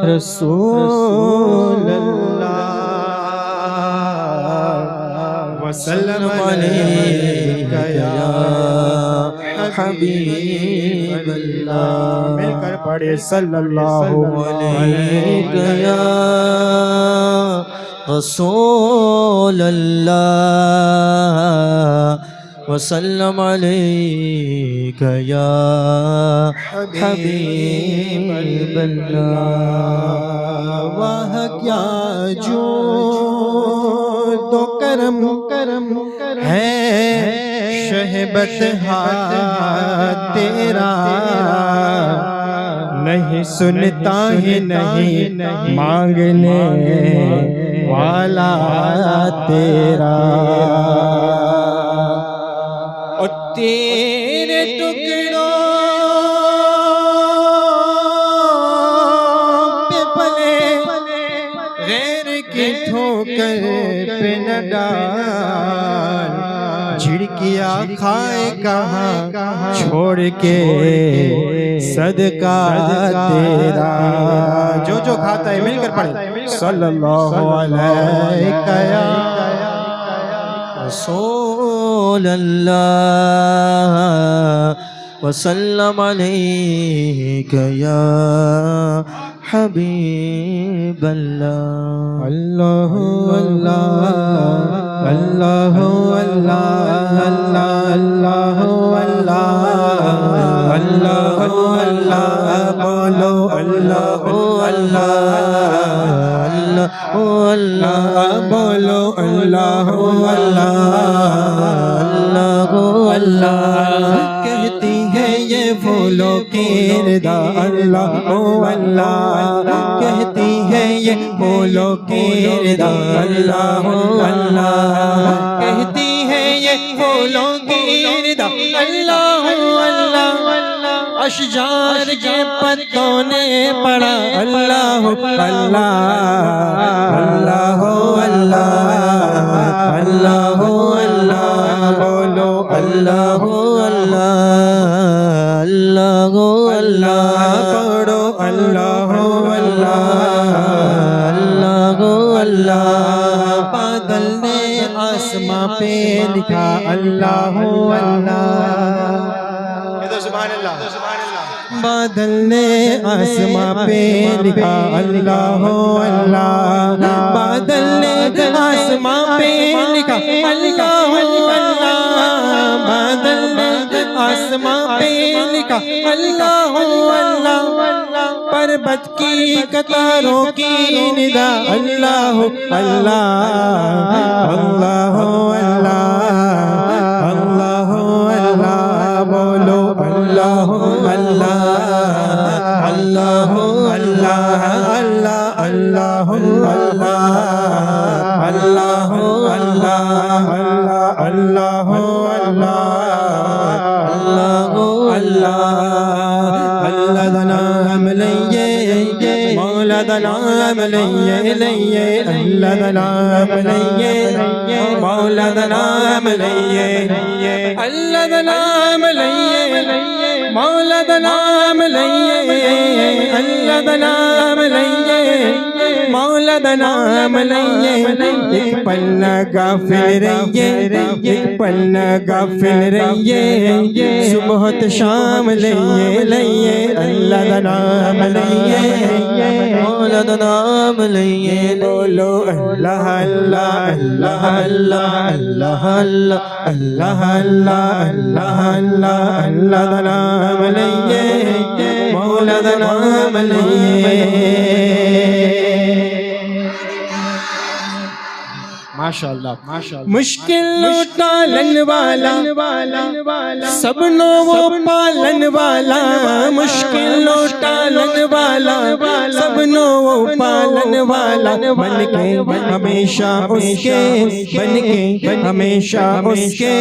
रसूल अल्लाह वसल्लम अलैका या हबीब अल्लाह। मिलकर पढ़े सल्लल्लाहु अलैका या रसूल अल्लाह वसल्लम अलैका या हबीब अल्लाह। वाह क्या जो तो करम है शहबत हाथ तेरा, नहीं सुनता ही नहीं मांगने वाला तेरा। और तेरे टुकड़ों पे पले गैर की ठोकर पे न डाल, झिड़किया खाए कहाँ छोड़ के सदका तेरा। जो जो खाता है मिलकर पढ़े सल्लल्लाहु अलैका या रसूल अल्लाह वसल्लम अलैका या हबीब अल्लाह। अल्लाह अल्लाह अल्लाह अल्लाह अल्लाह अल्लाह अल्लाह अल्लाह बोलो अल्लाह अल्लाह अल्लाह बोलो अल्लाह अल्लाह अल्लाह। कहती है ये फूलों की रिदा अल्लाह अल्लाह, कहती है ये फूलों की रिदा अल्लाह अल्लाह, कहती है ये फूलों की रिदा अल्लाह अल्लाह। अशजार के पत्तों ने पढ़ा अल्लाह अल्लाह अल्लाह अल्लाह अल्लाह अल्लाह बोलो अल्लाह अल्लाह अल्लाह अल्लाह पढ़ो अल्लाह अल्लाह अल्लाह अल्लाह। बादल ने आसमां पे लिखा अल्लाह अल्लाह। सुभान अल्लाह। बादल ने आसमां पे लिखा अल्लाह अल्लाह, बादल ने आसमां पे लिखा अल्लाह अल्लाह, बादल ने आसमां पे लिखा अल्लाह अल्लाह। पर्वत की कतारों की निदा अल्लाह अल्लाह अल्लाह अल्लाह अल्लाह अल्लाह बोलो अल्लाह अल्लाह अल्लाह अल्लाह अल्लाह अल्लाह अल्लाह अल्लाह अल्लाह अल्लाह अल्लाह अल्लाह दा नाम लइए मौला दा नाम लइए लइए अल्लाह दा नाम लइए मौला दा नाम लइए अल्लाह दा नाम लइए मौला दा नाम लइए अल्लाह दा नाम लइए मौला दा नाम लइए। एक पल न गाफिल रहिए एक पल न गाफिल रहिए, सुबह तो शाम लइए लइए अल्लाह दा नाम लइए मौला दा नाम लइए। बोलो अल्लाह अल्लाह अल्लाह अल्लाह अल्लाह अल्लाह अल्लाह अल्लाह अल्लाह अल्लाह दा नाम लइए मौला दा नाम लइए। माशाअल्लाह माशाअल्लाह। मुश्किल टालन वाला सबनो वो पालन वाला, मुश्किल टालन वाला सबनो वो पालन वाला। बन के हमेशा उसके बन के हमेशा उसके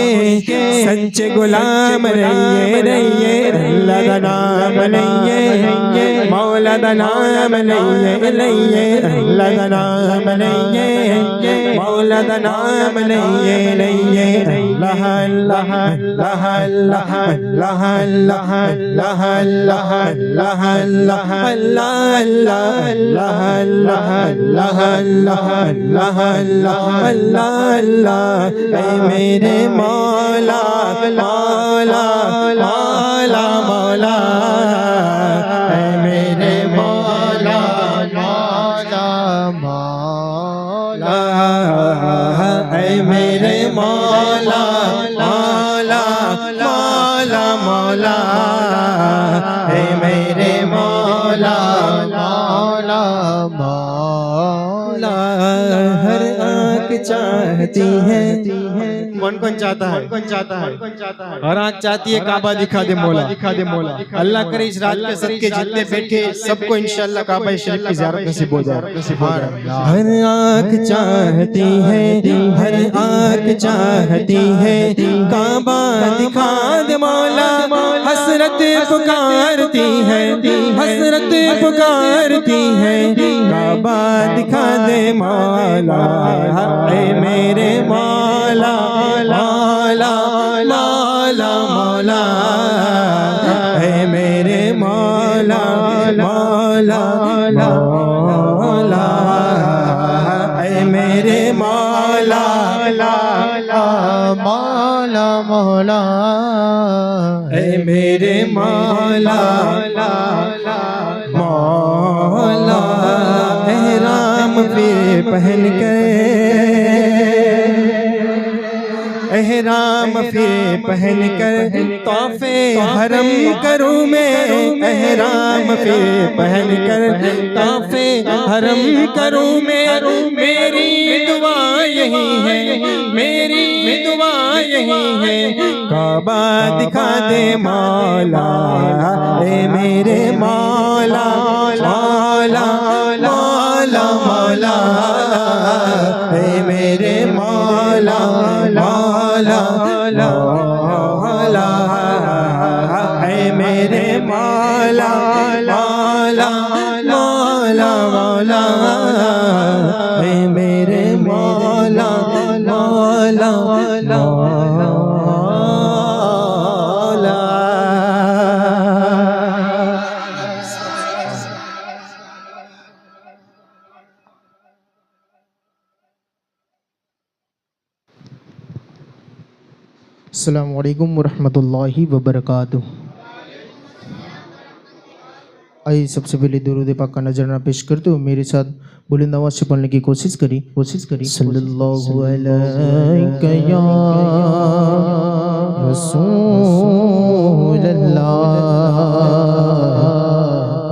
सच्चे गुलाम रहिए रहिए अल्लाह दा नाम लइए मौला दा नाम लइए लइए अल्लाह दा नाम लइए मौला दा नाम लइए लइए अल्लाह अल्लाह अल्लाह अल्लाह अल्लाह अल्लाह अल्लाह अल्लाह अल्लाह अल्लाह अल्लाह अल्लाह अल्लाह अल्लाह अल्लाह अल्लाह अल्लाह अल्लाह अल्लाह ऐ मेरे मौला मौला मौला मौला ऐ मेरे मौला मौला मौला ऐ मेरे मौला मौला मौला मौला ऐ मेरे मौला मौला मौला हर आँख चाहती है कौन कौन चाहता है कौन चाहता है हर आँख चाहती है काबा दिखा दे मौला अल्लाह करे इस रात के सदके जितने बैठे सबको इंशाअल्लाह काबा शरीफ की ज़ियारत नसीब हो जाए। हर आँख चाहती है हर आँख चाहती है काबा दिखा दे मौला हसरत पुकारती है हसरत पुकारती है काबा दिखा दे मौला ऐ मेरे मौला मौला मौला मौला ऐ मेरे मौला मौला मौला ऐ मेरे मौला मौला मौला ऐ मेरे मौला मौला एहराम फिर पहन कर एहराम फिर पहन कर तोहफे हरम करूँ मैं एहराम फिर पहन कर तोहफे हरम करूँ मैं मेरी दुआ यही है मेरी दुआ यही है काबा दिखा दे मौला ए मेरे मौला मौला मौला मौला ए मेरे मौला मौला मौला ऐ मेरे मौला मौला मौला मौला ऐ मेरे मौला मौला मौला। अस्सलामु अलैकुम वरहमतुल्लाहि वबरकातुह। आइए सबसे पहले दुरूद पाक का नजराना पेश करते हुए मेरे साथ बुलंद आवाज से पढ़ने की कोशिश करी सल्लल्लाहु अलैका या रसूलल्लाह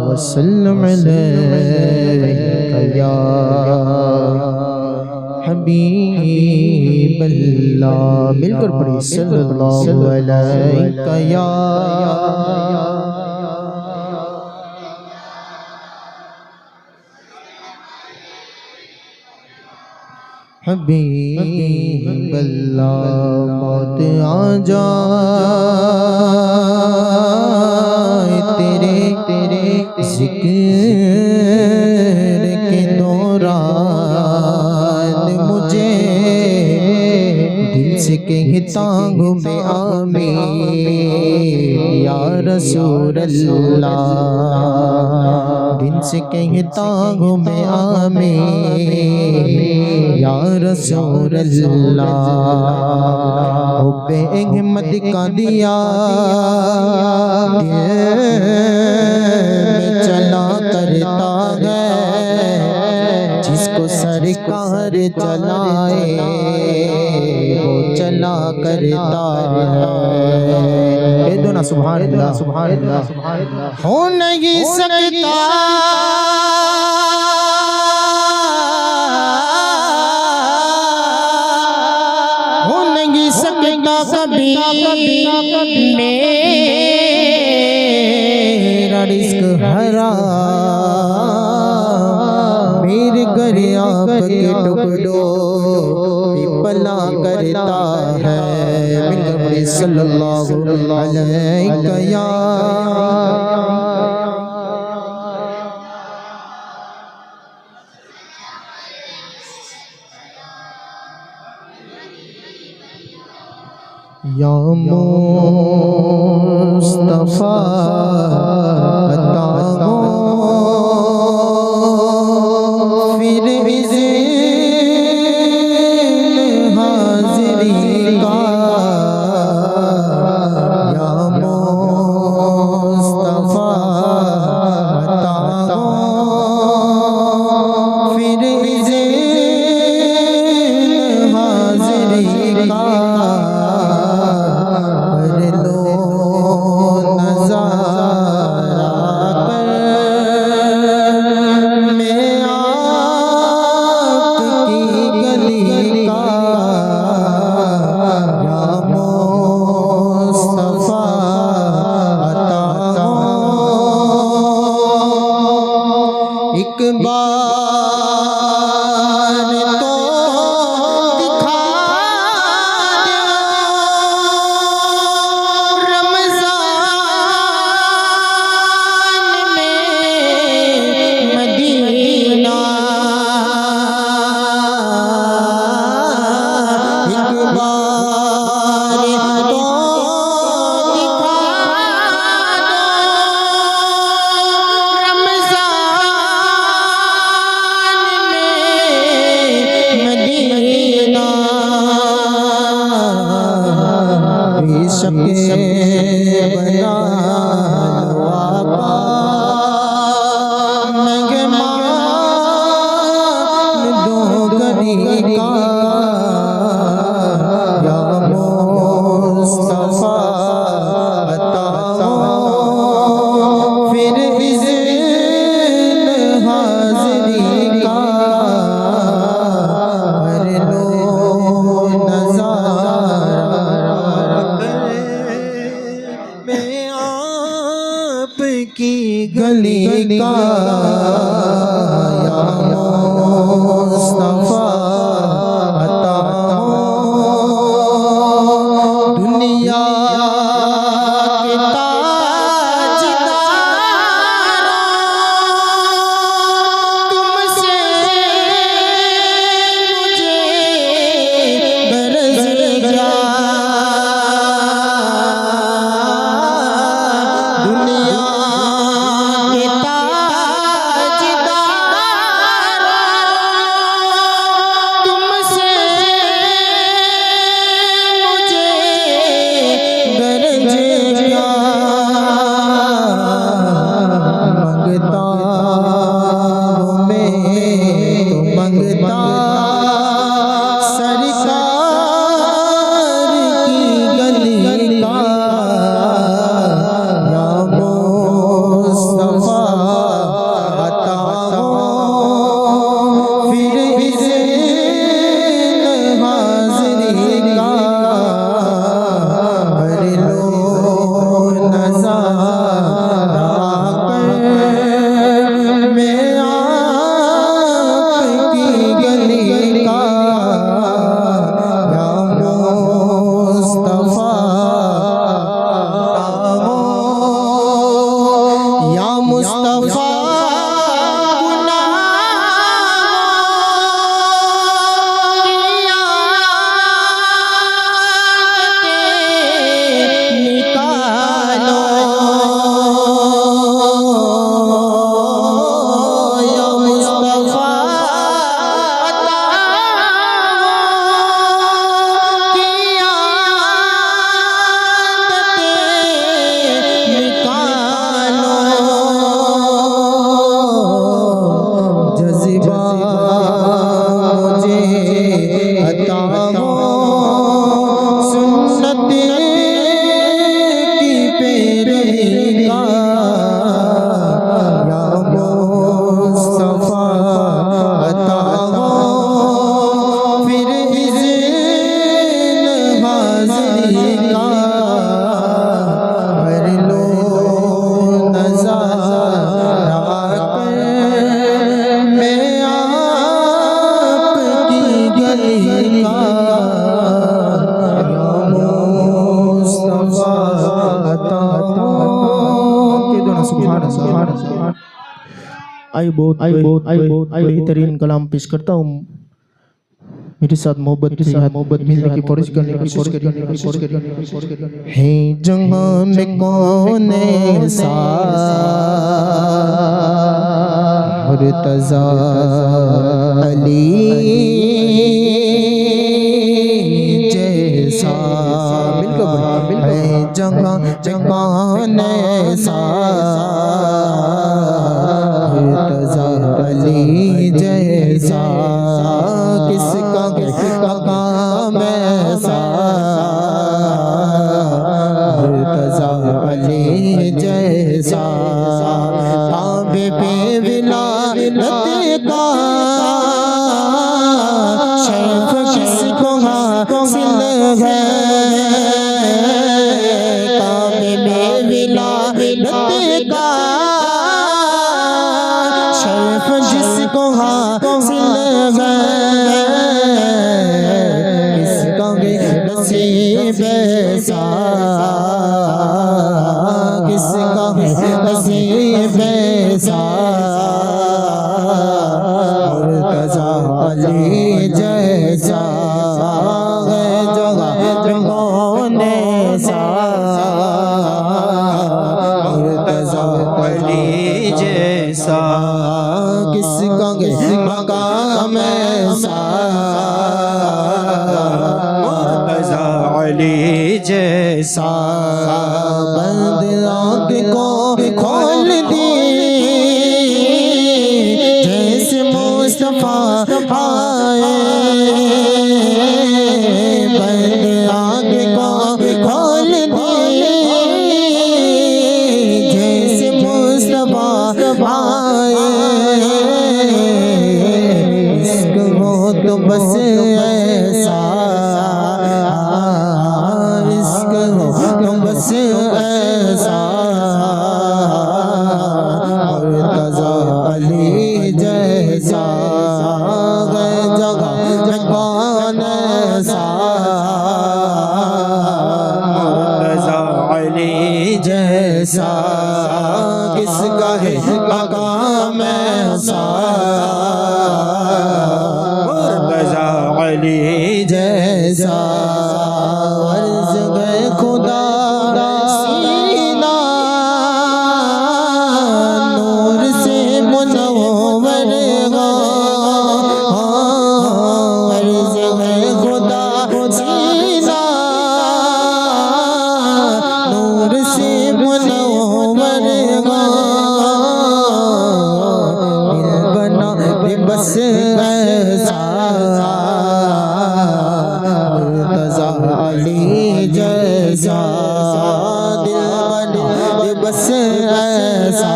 वसल्लम अलैका या हबीबल्लाह। मिलकर पढ़िए सल्लल्लाहु अलैका या हबीबल्लाह। मौत आ जाए तेरे जिक्र के दौरान मुझे दिल से कहता हूँ मैं आमीन या रसूल अल्लाह। दिल से कहता हूँ मैं आमीन या रसूल अल्लाह। हुब्बे अहमद का दिया में चला करता है जिसको सरकार चलाए वो चला करता है। दो ना सुभान अल्लाह सुभान अल्लाह हो नहीं सकता कभी मेरा रिस्क हराम मेरे घर आपके टुकड़ों पिपला करता है। मिलकर सल्लल्लाहु अलैहि या मुस्तफा अता हो फिर इज़्न हाज़िरी का या मुस्तफा अता हो फिर इज़्न हाज़िरी का एक बार तो दिखा दो रमज़ान में मदीना एक बार तो दिखा शके बना लो आका मेहमान दो गनी का या मुस्तफा अता हो फिर इज़्न हाज़िरी का कर लो की गली का या मुस्तफा अता हो दुनिया के ताजदारों तुमसे मुझे गरज क्या दुनिया आई बहुत बेहतरीन कलाम पेश करता हूँ। मेरे साथ मोहब्बत मिलने की कोशिश करने की कोशिश करिए। है जहां में कौन ऐसा मुर्तज़ा अली जैसा मिलकर है जहां कौन ऐसा मुर्तज़ा अली जैसा किसका काम ऐसा मुर्तज़ा अली जैसा ताबे पे विलायत का शर्फ किसको हासिल है ताबे पे विलायत का शर्फ जिसको हासिल है किसका नसीब ऐसा किसका नसीब ऐसा मुर्तज़ा अली जैसा है जगह कौन ऐसा मुर्तज़ा अली जैसा किसका मकाम ऐसा मुर्तज़ा अली जैसा बंद आँख को खोल दी जैसे मुस्तफा आए बंद आँख को खोल दी जैसे मुस्तफा आए इश्क हो तो बस ऐसा इश्क हो तो बस ऐसा मुर्तज़ा अली जैसा है जगह कौन ऐसा मुर्तज़ा अली जैसा किसका है मकाम ऐसा मुर्तज़ा अली जैसा अर्ज़ है खुदा सीना नूर से मुनव्वर हो अर्ज़ है खुदा सीना नूर से मुनव्वर हो दिल बना दे बस ऐसा मुर्तज़ा अली जैसा दिल बना दे बस ऐसा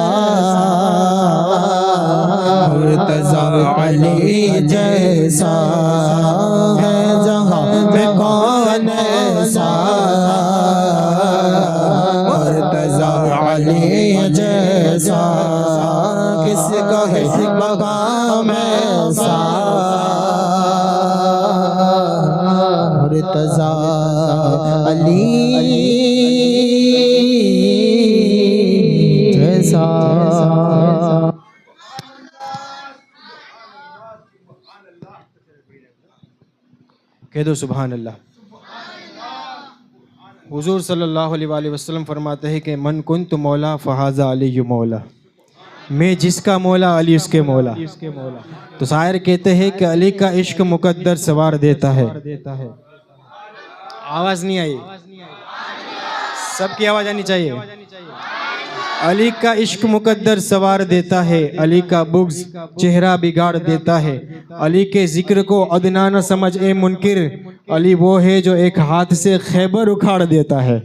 मुर्तज़ा अली जैसा है जहाँ में कौन ऐसा मुर्तज़ा अली जैसा किसका है मकाम ऐसा मुर्तज़ा अली जैसा। कह दो सुभान अल्लाह। हुजूर सल्लल्लाहु अलैहि वसल्लम फरमाते हैं कि मन कुन्तु मौला फ़हाज़ा अली मौला, मैं जिसका मौला अली उसके मौला। तो शायर कहते हैं कि अली का इश्क मुकद्दर सवार देता है। आवाज नहीं आई, सबकी आवाज आनी चाहिए। अली का इश्क मुकद्दर सवार देता है, अली का बुग़्ज़ चेहरा बिगाड़ देता है। अली के जिक्र को अदना न समझ ए मुनकिर, अली वो है जो एक हाथ से खैबर उखाड़ देता है।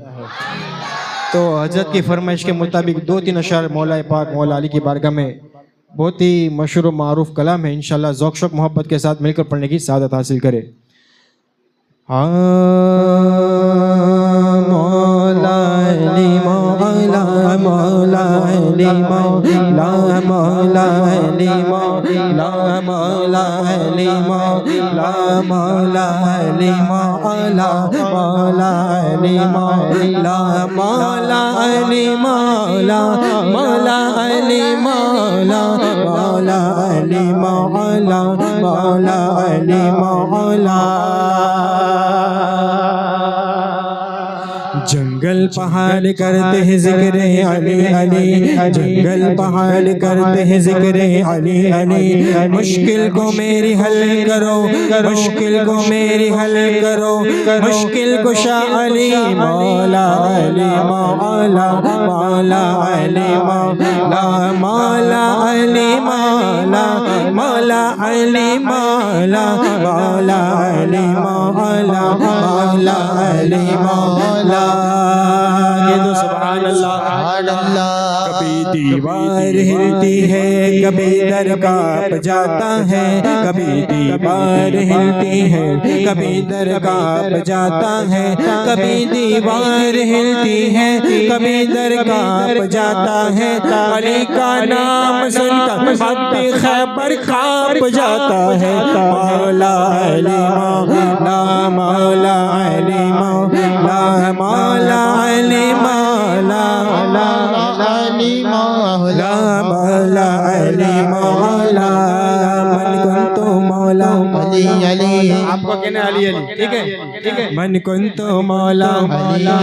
तो हजरत की फरमाइश के मुताबिक 2-3 अशार मौला पाक मौला अली की बारगाह में बहुत ही मशहूर मारूफ कलाम है। इंशाल्लाह ज़ौक़ शौक़ मोहब्बत के साथ मिलकर पढ़ने की सादत हासिल करे। मौला अली मौला मौला अली मौला मौला अली मौला मौला अली मौला मौला अली मौला मौला अली मौला मौला अली मौला मौला अली मौला मौला अली मौला मौला अली मौला। जंगल पहाड़ करते हैं जिक्र अली अली, जंगल पहाड़ करते हैं जिक्र अली अली। मुश्किल को मेरी हल करो, मुश्किल को मेरी हल करो, मुश्किल कुशा अली मौला अली मौला मौला अली मौला मौला अली मौला मौला अली मौला मौला अली मौला मौला अली मौला। ये तो सुभान अल्लाह। कभी दीवार हिलती है, कभी दर कांप जाता है, कभी दीवार हिलती है, कभी दर कांप जाता है, कभी दीवार हिलती है, कभी दर कांप जाता है। अली का नाम सुनकर मक्के खैबर कांप जाता है। मौला अली मौला मौला अली मौला मौला अली मौला अली मौला मौला अली मौला। मन कुंतो मौला अली अली, आपको कहना अली अली, ठीक है ठीक है। मन कुंतो मौला मौला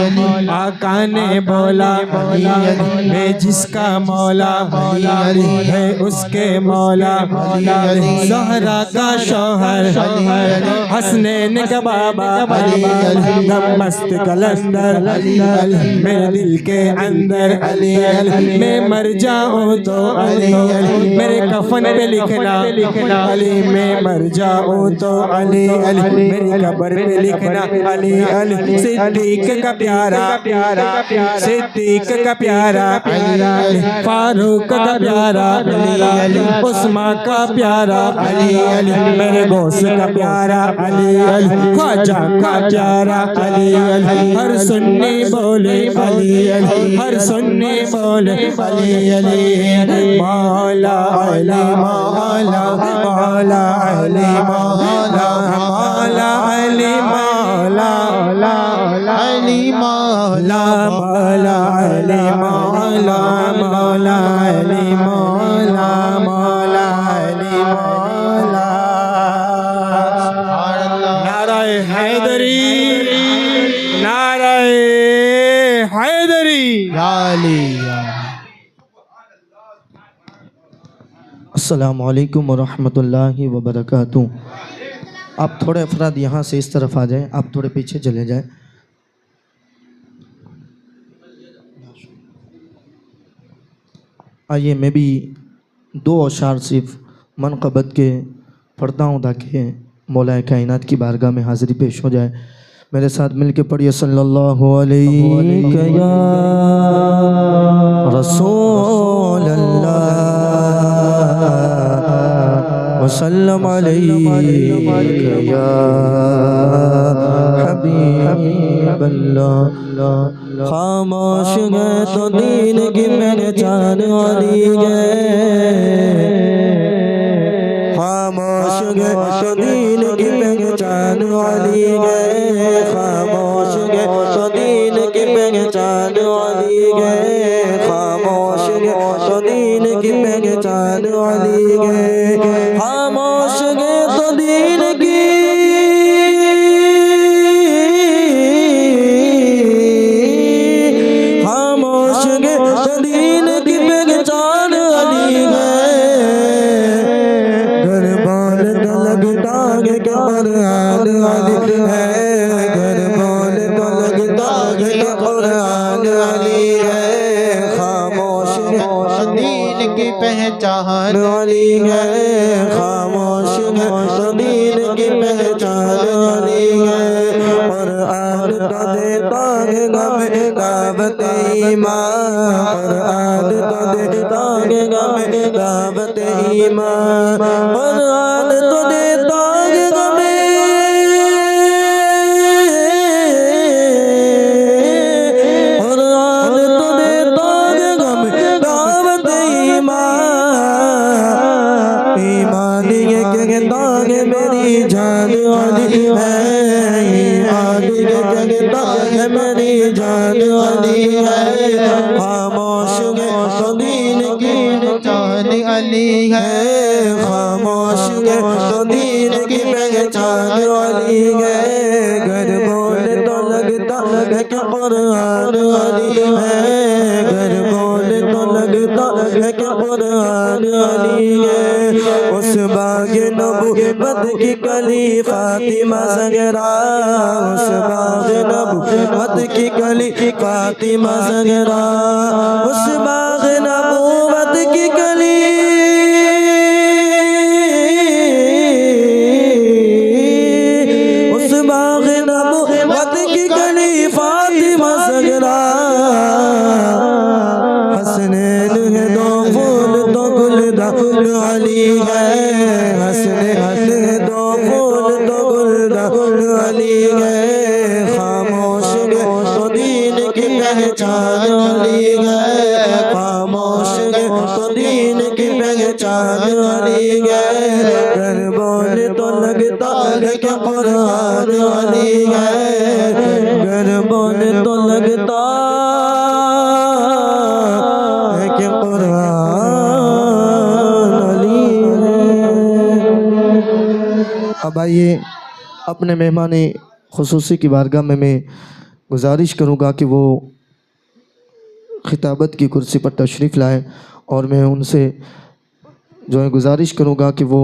आका ने बोला मैं जिसका मौला है उसके मौला। ज़हरा का शौहर हसनैन का बाबा, मस्त कलंदर मेरे दिल के अंदर अली अली। मैं मर जाऊं तो अली अली मेरे कफन पे लिखना अली, मैं मर जाऊं तो अली अली मेरी कब्र पे लिखना अली अली। सिद्दीक का प्यारा प्यारा सिद्दीक का प्यारा फारूक का प्यारा उस्मान का प्यारा अली अली मेरे गौस का प्यारा अली अली। ख्वाजा का प्यारा अली अली हर सुन्नी बोले अली अली हर सुन्नी बोले अली अली। मौला अली मौला मौला अली मौला मौला अली मौला अली मौला मौला अली मौला मौला अली मौला मौला अली मौला। नाराए हैदरी नाराए हैदरी। अस्सलामु अलैकुम वरहमतुल्लाहि वबरकातुहू। आप थोड़े अफराद यहाँ से इस तरफ आ जाएं, आप थोड़े पीछे चले जाएं। आइए मैं भी दो अशार सिर्फ मनक़बत के पढ़ता हूँ ताकि मौला कायनात की बारगाह में हाज़िरी पेश हो जाए। मेरे साथ मिलके पढ़िए सल्लल्लाहु अलैहि या रसूल अल्लाह वसल्लम अलैका या हबीब अल्लाह। खामोश गए तो दीन की पहचान वाली गए, खामोश गए तो दीन की पहचान वाली गए, खामोश गए तो दीन की पहचान वाली गए, खामोश गए तो दीन की पहचान वाली गए, खामोश गए तो दीन की खामोश गए तो दीन की पहचान वाली गए। घर बाल का लगता है कुरान वाली है, घर बाल का लगता है कुरान वाली है, खामोश दीन की पहचान वाली है, खामोश दीन की पहचान वाली है। और आद का देता है गम दावत ईमान, और आद का देता है गम दावत ईमान, और आद तो देता है गम और आद तो देता है गम दावत अली है। खामोश है तो दीन की पहचान अली है। घर बोले तो लगता है कि कुरान अली है। घर बोले तो लगता है कि कुरान अली है। उस बाग नबूवत की कली फातिमा ज़हरा। उस बाग नबूवत की कली फातिमा ज़हरा। उस बाग नबूवत की कली अली है। हसनैन है दो फूल तो गुलदार अली है। खामोश है तो दीन की पहचान अली है। खामोश है तो दीन की पहचान अली है। घर बोले तो लगता है कि कुरान अली है। घर बोले तो लगता है कि कुरान अब आइए अपने मेहमान खुसूसी की बारगाह में मैं गुजारिश करूँगा कि वो खिताबत की कुर्सी पर तशरीफ़ लाए और मैं उनसे जो है गुजारिश करूँगा कि वो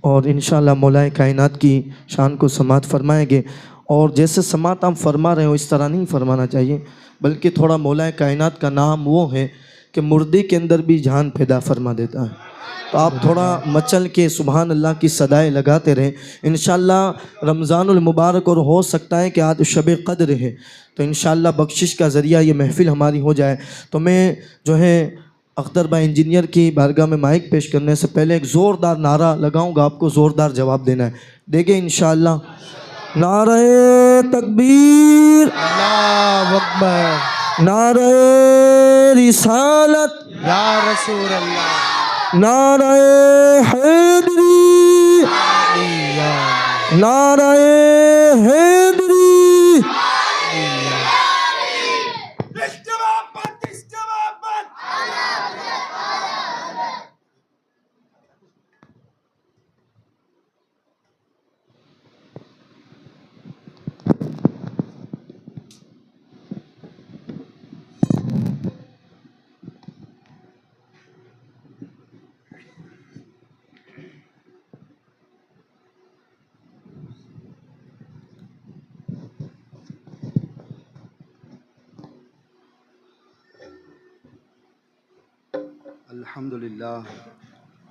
और इंशाअल्लाह मौलाए कायनात की शान को समात फरमाएंगे। और जैसे समात हम फरमा रहे हो इस तरह नहीं फरमाना चाहिए, बल्कि थोड़ा मौलाए कायनात का नाम वो है कि मुर्दे के अंदर भी जान पैदा फरमा देता है। तो आप थोड़ा मचल के सुबहान अल्लाह की सदाएँ लगाते रहें। इंशाअल्लाह रमज़ानुल मुबारक और हो सकता है कि आज शब क़द्र है, तो इंशाअल्लाह बख्शिश का ज़रिया ये महफ़िल हमारी हो जाए। तो मैं जो है अख्तर भाई इंजीनियर की बारगाह में माइक पेश करने से पहले एक ज़ोरदार नारा लगाऊंगा, आपको ज़ोरदार जवाब देना है। देंगे इंशाअल्लाह। नारे तकबीर, अल्लाहु अकबर, नारे रिसालत या रसूल अल्लाह, नारे हैदरी, नारे हैदरी।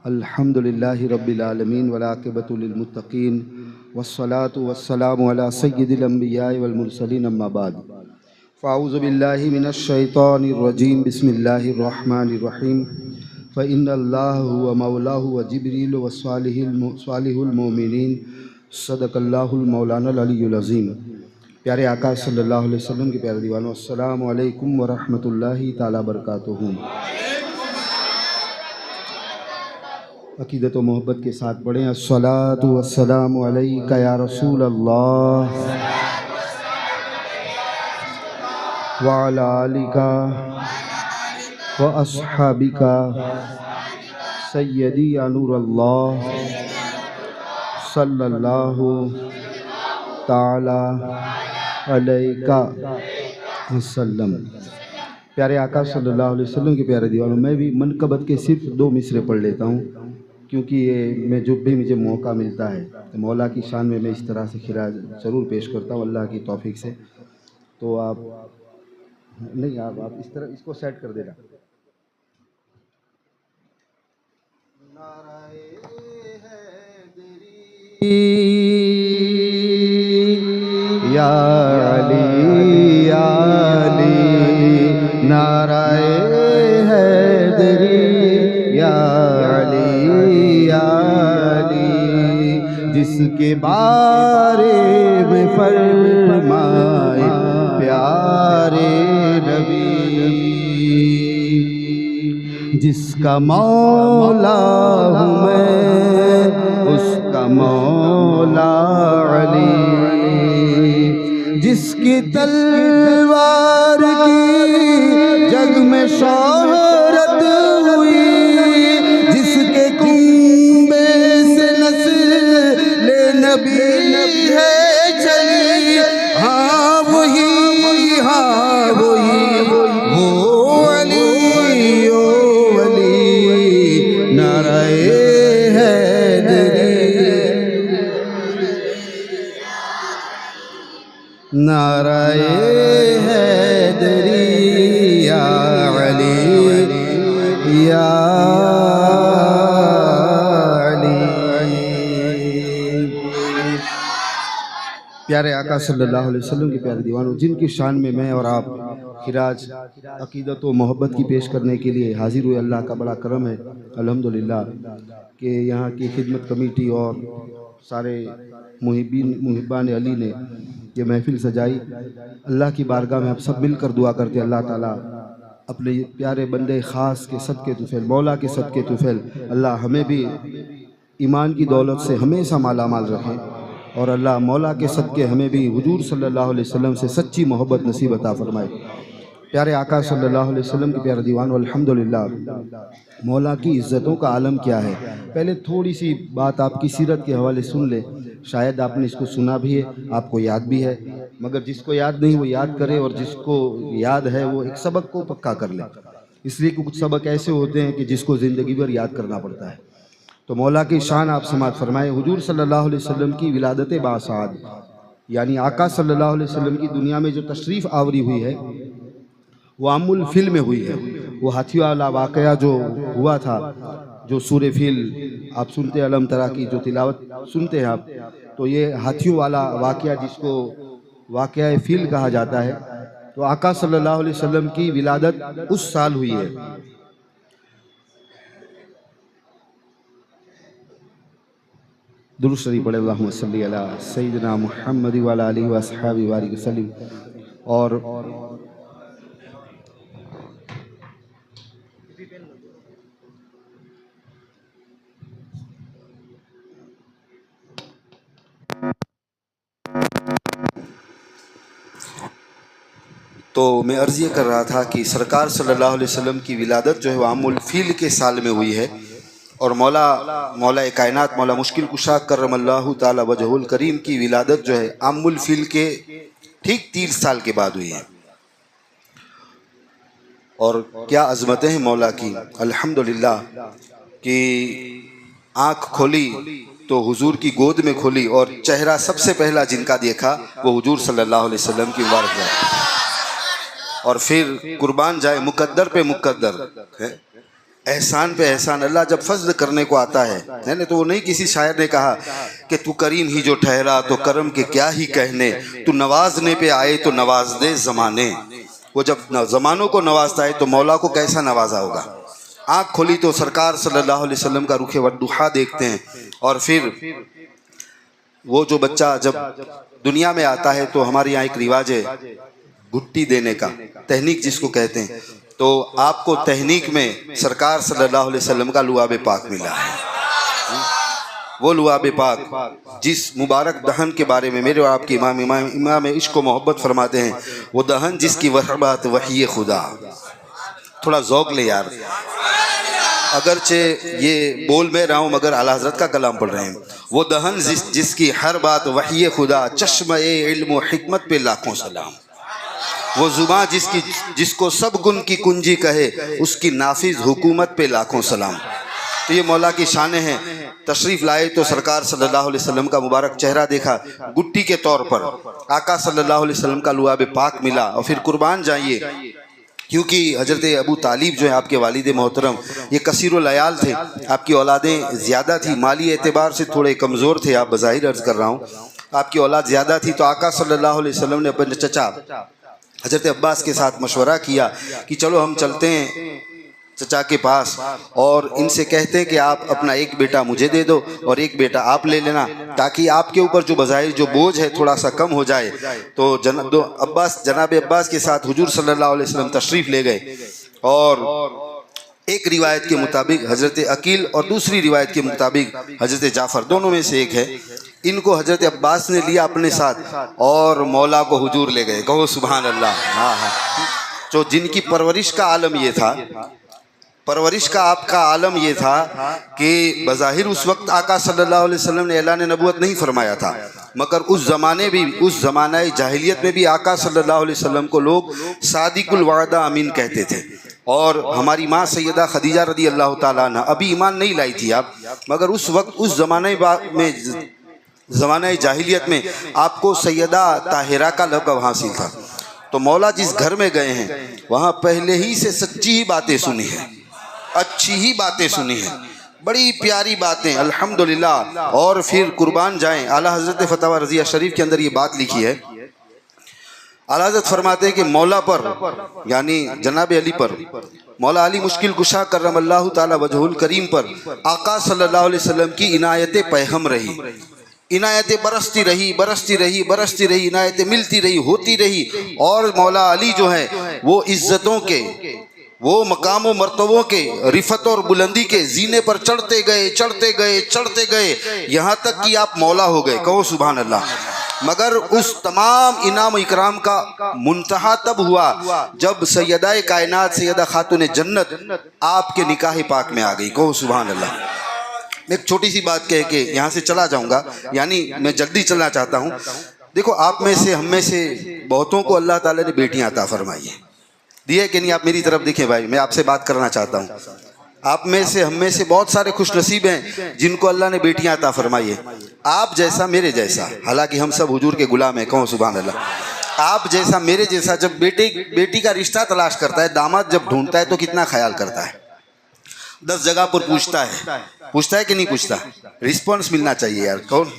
अल्हम्दुलिल्लाहि रब्बिल आलमीन वल आक़िबतु लिल मुत्तक़ीन वस्सलातु वस्सलामु अला सय्यिदिल अंबियाइ वल मुरसलीन अम्मा बाद। फ़अऊज़ु बिल्लाहि मिनश शैतानिर रजीम बिस्मिल्लाहिर रहमानिर रहीम। फ़इन्नल्लाह हुवा मौलाहु व जिब्रील व सालिहुल मोमिनीन सदक़ल्लाहुल मौलानाल अलियुल अज़ीम। प्यारे आका सल्लल्लाहु अलैहि वसल्लम के प्यारे दीवानों, अस्सलामु अलैकुम व रहमतुल्लाहि ताला बरकातुहू। अक़ीदत व मोहब्बत के साथ पढ़ें अस्सलातु वस्सलामु अलैका या रसूल अल्लाह व अला आलिका व अस्हाबिका सय्यदी या नूर अल्लाह सल्लल्लाहु ताला अलैका वसल्लम। प्यारे आका सल्लल्लाहु अलैहि वसल्लम के प्यारे दीवानों, मैं भी मनकबत के सिर्फ 2 मिसरे पढ़ लेता हूँ, क्योंकि ये मैं जब भी मुझे मौका मिलता है तो मौला की शान में मैं इस तरह से खिराज ज़रूर पेश करता हूँ अल्लाह की तौफीक से। तो आप नहीं, आप इस तरह इसको सेट कर देना। या अली या अली नाराए हैदरी या अली या अली, जिसके बारे में फरमाए प्यारे नबी, जिसका मौला हूँ मैं उसका मौला अली, जिसकी तलवार की जग में शोहरत हुई, जिसके कुंबे से नस्ल नबी है चली, हाँ वही वो अली, ओ अली, नाराए नाराए हैदरी या अली या अली। प्यारे आका सल्लल्लाहु अलैहि वसल्लम के प्यारे दीवानों, जिनकी शान में मैं और आप खिराज अकीदत व मोहब्बत की पेश करने के लिए हाजिर हुए, अल्लाह का बड़ा करम है अल्हम्दुलिल्लाह कि यहाँ की खिदमत कमेटी और सारे मुहिब्बान अली ने ये महफिल सजाई। अल्लाह की बारगाह में आप सब मिलकर दुआ करते हैं, अल्लाह ताला अपने प्यारे बंदे ख़ास के सदके तुफ़ैल, मौला के सदके तुफ़ैल, अल्लाह हमें भी ईमान की दौलत से हमेशा माला माल रखें, और अल्लाह मौला के सदके हमें भी हुजूर सल्लल्लाहु अलैहि वसल्लम से सच्ची मोहब्बत नसीब अता फरमाए। प्यारे आका सल्लल्लाहु अलैहि वसल्लम के प्यारे दीवान, अल्हम्दुलिल्लाह मौला की इज़्ज़तों का आलम क्या है। पहले थोड़ी सी बात आपकी सीरत के हवाले सुन ले, शायद आपने इसको सुना भी है, आपको याद भी है, मगर जिसको याद नहीं वो याद करे, और जिसको याद है वो एक सबक को पक्का कर ले, इसलिए कि कुछ सबक ऐसे होते हैं कि जिसको ज़िंदगी भर याद करना पड़ता है। तो मौला की शान आप समात फरमाए। हुजूर सल्लल्लाहु अलैहि वसल्लम की विलादत बासाद, यानी आका सल्लल्लाहु अलैहि वसल्लम की दुनिया में जो तशरीफ़ आवरी हुई है वो अमुल फिल में हुई है। वो हाथियों वाला वाक़या जो हुआ था, जो सूरे फिल आप सुनते अलम तरा की जो तिलावत सुनते हैं आप, तो ये हाथियों वाला वाक़या जिसको वाक़या फिल कहा जाता है, तो आका सल्लल्लाहु अलैहि वसल्लम की विलादत उस साल हुई है। दुरूद शरीफ पढ़े, अल्लाहुम्मा सल्ली अला सय्यिदिना मुहम्मद व अला आलिहि व अस्हाबिहि व सल्लिम। और तो मैं अर्ज़ ये कर रहा था कि सरकार सल्लल्लाहु अलैहि वसल्लम की विलादत जो है वो आमुल फील के साल में हुई है, और मौला कायनात मौला मुश्किल कुशा करमल्लाहु ताला वजहुल करीम की विलादत जो है आमुल फील के ठीक 30 साल के बाद हुई है। और क्या अज़मतें हैं मौला की, अल्हम्दुलिल्लाह कि आँख खोली तो हुजूर की गोद में खोली, और चेहरा सबसे पहला जिनका देखा वो हुजूर सल्लल्लाहु अलैहि वसल्लम की मुबारक है। और फिर कुर्बान जाए मुकद्दर पे मुकद्दर है, एहसान पे एहसान, अल्लाह जब फज़्ल करने को आता है ना, तो वो नहीं किसी शायर ने कहा कि तू करीम ही जो ठहरा तो करम के क्या ही कहने, तू नवाजने पे आए तो नवाज दे ज़माने। वो जब ज़मानों को नवाजता है तो मौला को कैसा नवाजा होगा। आँख खोली तो सरकार सल्लल्लाहु अलैहि वसल्लम का रुखे वद्दुहा देखते हैं, और फिर वो जो बच्चा जब दुनिया में आता है तो हमारे यहाँ एक रिवाज है घुट्टी देने का, तहनीक जिसको कहते हैं, तो आपको तहनीक में सरकार सल्लल्लाहु अलैहि वसल्लम का लुआब पाक मिला है। वो लुआब पाक जिस मुबारक दहन के बारे में मेरे और आपके इमाम इश्क व मोहब्बत फरमाते हैं, वो दहन जिसकी वहबात वही खुदा। थोड़ा ज़ौक़ ले यार, अगरचे ये बोल मैं रहा हूँ मगर आला हज़रत का कलाम पढ़ रहे हैं। वो दहन जिसकी हर बात वही खुदा, चश्मे इल्म व हिकमत पे लाखों सलाम। वो ज़ुबान जिसको सब गुन की कुंजी कहे, उसकी नाफिज हुकूमत पे लाखों सलाम। तो ये मौला की शान हैं। तशरीफ़ लाए तो सरकार सल्लल्लाहु अलैहि वसल्लम का मुबारक चेहरा देखा, गुट्टी के तौर पर आका सल्लल्लाहु अलैहि वसल्लम का लुआब पाक मिला। और फिर कुर्बान जाइए, क्योंकि हज़रत अबू तालिब जो है आपके वालिद मोहतरम, ये कसीर लयाल थे, आपकी औलादें ज़्यादा थी, माली एतबार से थोड़े कमज़ोर थे, आप बज़ाहिर अर्ज़ कर रहा हूँ, आपकी औलाद ज़्यादा थी। तो आका सल्लल्लाहु अलैहि वसल्लम ने अपने चचा हज़रत अब्बास के साथ मशवरा किया कि चलो हम चलते हैं चचा के पास और इनसे कहते हैं कि आप अपना एक बेटा मुझे दे दो और एक बेटा आप ले लेना, ताकि आपके ऊपर जो बज़ाहिर जो बोझ है थोड़ा सा कम हो जाए। तो जनाब अब्बास के साथ हुजूर सल्लल्लाहु अलैहि वसल्लम तशरीफ़ ले गए और एक रिवायत के मुताबिक हज़रत अकील और दूसरी रिवायत के मुताबिक हज़रत जाफ़र, दोनों में से एक है। इनको हज़रत अब्बास ने लिया अपने साथ और मौला को हुजूर ले गए। कहो सुभान अल्लाह। हाँ हाँ, जो जिनकी परवरिश का आलम ये था, परवरिश का आपका आलम ये था कि बज़ाहिर उस वक्त आका सल्लल्लाहु अलैहि वसल्लम ने ऐलान नबूवत नहीं फरमाया था, मगर उस ज़माने जाहिलियत में भी आका सल्लल्लाहु अलैहि वसल्लम को लोग सादिकुल वादा अमीन कहते थे। और हमारी माँ सैयदा खदीजा रदी अल्लाह ताला अन्हा अभी ईमान नहीं लाई थी आप, मगर उस वक्त उस ज़माने जाहिलियत में आपको सैयदा ताहिरा का लक़ब हासिल था। तो मौला जिस घर में गए हैं वहाँ पहले ही से सच्ची ही बातें सुनी है, अच्छी ही बातें सुनी है, बड़ी प्यारी बातें अल्हम्दुलिल्लाह। और फिर कुर्बान जाएं, आला हज़रत फतवा रज़िया शरीफ के अंदर ये बात लिखी है। आला हज़रत फरमाते हैं कि मौला पर यानी जनाब अली पर, मौला अली मुश्किल कुशा करमल्लाहु ताला वजहुल करीम पर आका सल्लल्लाहु अलैहि वसल्लम की इनायतें पैहम रही, इनायतें बरसती रही बरसती रही बरसती रही, इनायतें मिलती रही होती रही। और मौला अली जो है वो इज्जतों के, वो मकाम व मर्तबों के, रिफत और बुलंदी के जीने पर चढ़ते गए चढ़ते गए चढ़ते गए, यहाँ तक कि आप मौला हो गए। कहो सुभान अल्लाह। मगर उस तमाम इनाम इकराम का मुंतहा तब हुआ जब सैयदा कायनात सैयदा खातून जन्नत आपके निकाह पाक में आ गई। कहो सुभान अल्लाह। मैं एक छोटी सी बात कह के यहाँ से चला जाऊँगा, यानी मैं जल्दी चलना चाहता हूँ। देखो, आप में से हम में से बहुतों को अल्लाह ताला ने बेटियाँ अता फरमाई है, दी है कि नहीं? आप मेरी तरफ देखें भाई, मैं आपसे बात करना चाहता हूँ। आप में से हम में से बहुत सारे खुश नसीब हैं जिनको अल्लाह ने बेटियां अता फरमाई है। आप जैसा मेरे जैसा, हालांकि हम सब हुजूर के गुलाम हैं। कहो सुभान अल्लाह। आप जैसा मेरे जैसा जब बेटी का रिश्ता तलाश करता है, दामाद जब ढूंढता है तो कितना ख्याल करता है, 10 जगह पर पूछता है कि नहीं पूछता? रिस्पॉन्स मिलना चाहिए यार, कौन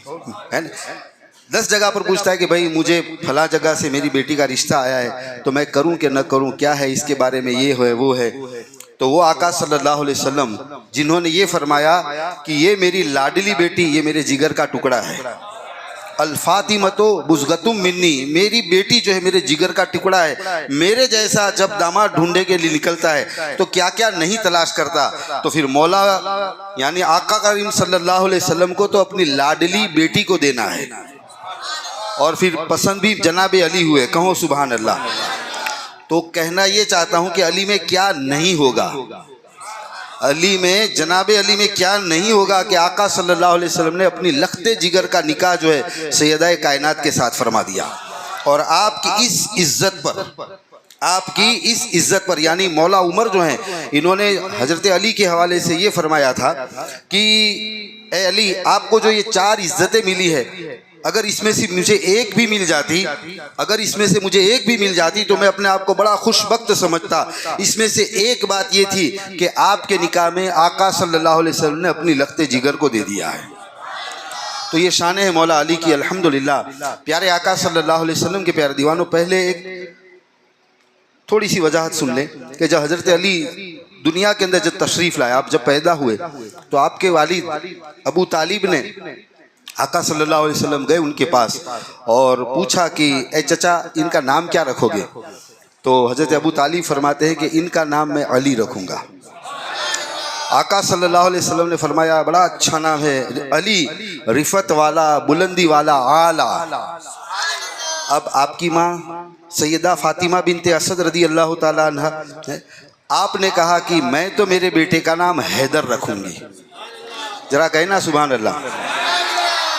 है ना? 10 जगह पर पूछता है कि भाई मुझे फला जगह से मेरी बेटी का रिश्ता आया है, तो मैं करूं कि न करूं, क्या है इसके बारे में, ये है वो है। तो वो आका सल्लल्लाहु अलैहि वसल्लम जिन्होंने ये फरमाया कि ये मेरी लाडली बेटी, ये मेरे जिगर का टुकड़ा है, अल फातिमतो बुज़गतुम मिन्नी, मेरी बेटी जो है मेरे जिगर का टुकड़ा है। मेरे जैसा जब दामाद ढूंढने के लिए निकलता है तो क्या क्या नहीं तलाश करता। तो फिर मौला यानी आका करीम सल्लल्लाहु अलैहि वसल्लम को तो अपनी लाडली बेटी को देना है, और फिर पसंद भी जनाब अली हुए। कहो सुभान अल्लाह। तो कहना ये चाहता हूँ कि अली में क्या नहीं होगा, अली में, जनाब अली में क्या नहीं होगा कि आका सल्लल्लाहु अलैहि वसल्लम ने अपनी लख्ते जिगर का निकाह जो है सैयदा कायनात के साथ फरमा दिया। और आपकी इस इज्जत पर, आपकी इस इज्जत पर, यानी मौला उमर जो हैं, इन्होंने हज़रत अली के हवाले से ये फरमाया था कि ए अली, आपको जो ये 4 इज्जतें मिली है, अगर इसमें से मुझे एक भी मिल जाती, अगर इसमें से मुझे एक भी मिल जाती तो मैं अपने आप को बड़ा खुशबख्त समझता। इसमें से एक बात ये थी कि आपके निकाह में आका सल्लल्लाहु अलैहि वसल्लम ने अपनी लख्ते जिगर को दे दिया है। तो ये शान है मौला अली की, अल्हम्दुलिल्लाह। प्यारे आका सल्लल्लाहु अलैहि वसल्लम के प्यारे दीवानों, पहले एक थोड़ी सी वजाहत सुन लें कि जब हज़रत अली दुनिया के अंदर जब तशरीफ़ लाए, आप जब पैदा हुए तो आपके वालिद अबू तालिब ने आका सल्लल्लाहु अलैहि वसल्लम गए उनके पास और पूछा कि ए चचा, इनका नाम क्या रखोगे? तो हज़रत अबू तालिब फरमाते हैं कि इनका नाम मैं अली रखूँगा। आका सल्लल्लाहु अलैहि वसल्लम ने फरमाया, बड़ा अच्छा नाम है अली, रिफत वाला, बुलंदी वाला, आला। अब आपकी माँ सैयदा फातिमा बिनते असद रदी अल्लाह ताला अन्हा, आपने कहा कि मैं तो मेरे बेटे का नाम हैदर रखूँगी। जरा कहना सुभान अल्लाह।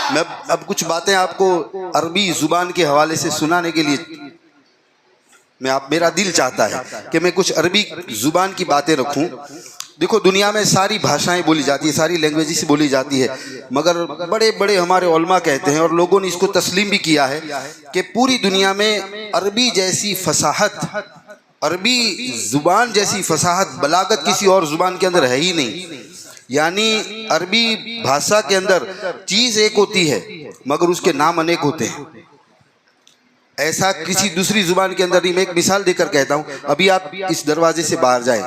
मैं अब कुछ बातें आपको अरबी ज़ुबान के हवाले से सुनाने के लिए मेरा दिल चाहता है कि मैं कुछ अरबी ज़ुबान की बातें रखूं। देखो, दुनिया में सारी भाषाएं बोली जाती है, सारी लैंग्वेजेस बोली जाती है, मगर बड़े बड़े हमारे उलमा कहते हैं और लोगों ने इसको तस्लीम भी किया है कि पूरी दुनिया में अरबी जैसी फसाहत, अरबी ज़ुबान जैसी फसाहत, बलागत किसी और ज़ुबान के अंदर है ही नहीं। यानी अरबी भाषा के अंदर चीज़ एक होती है मगर उसके नाम अनेक होते हैं, ऐसा किसी दूसरी ज़ुबान के अंदर नहीं। मैं एक मिसाल देकर कहता हूँ। अभी आप इस दरवाजे से बाहर जाएं,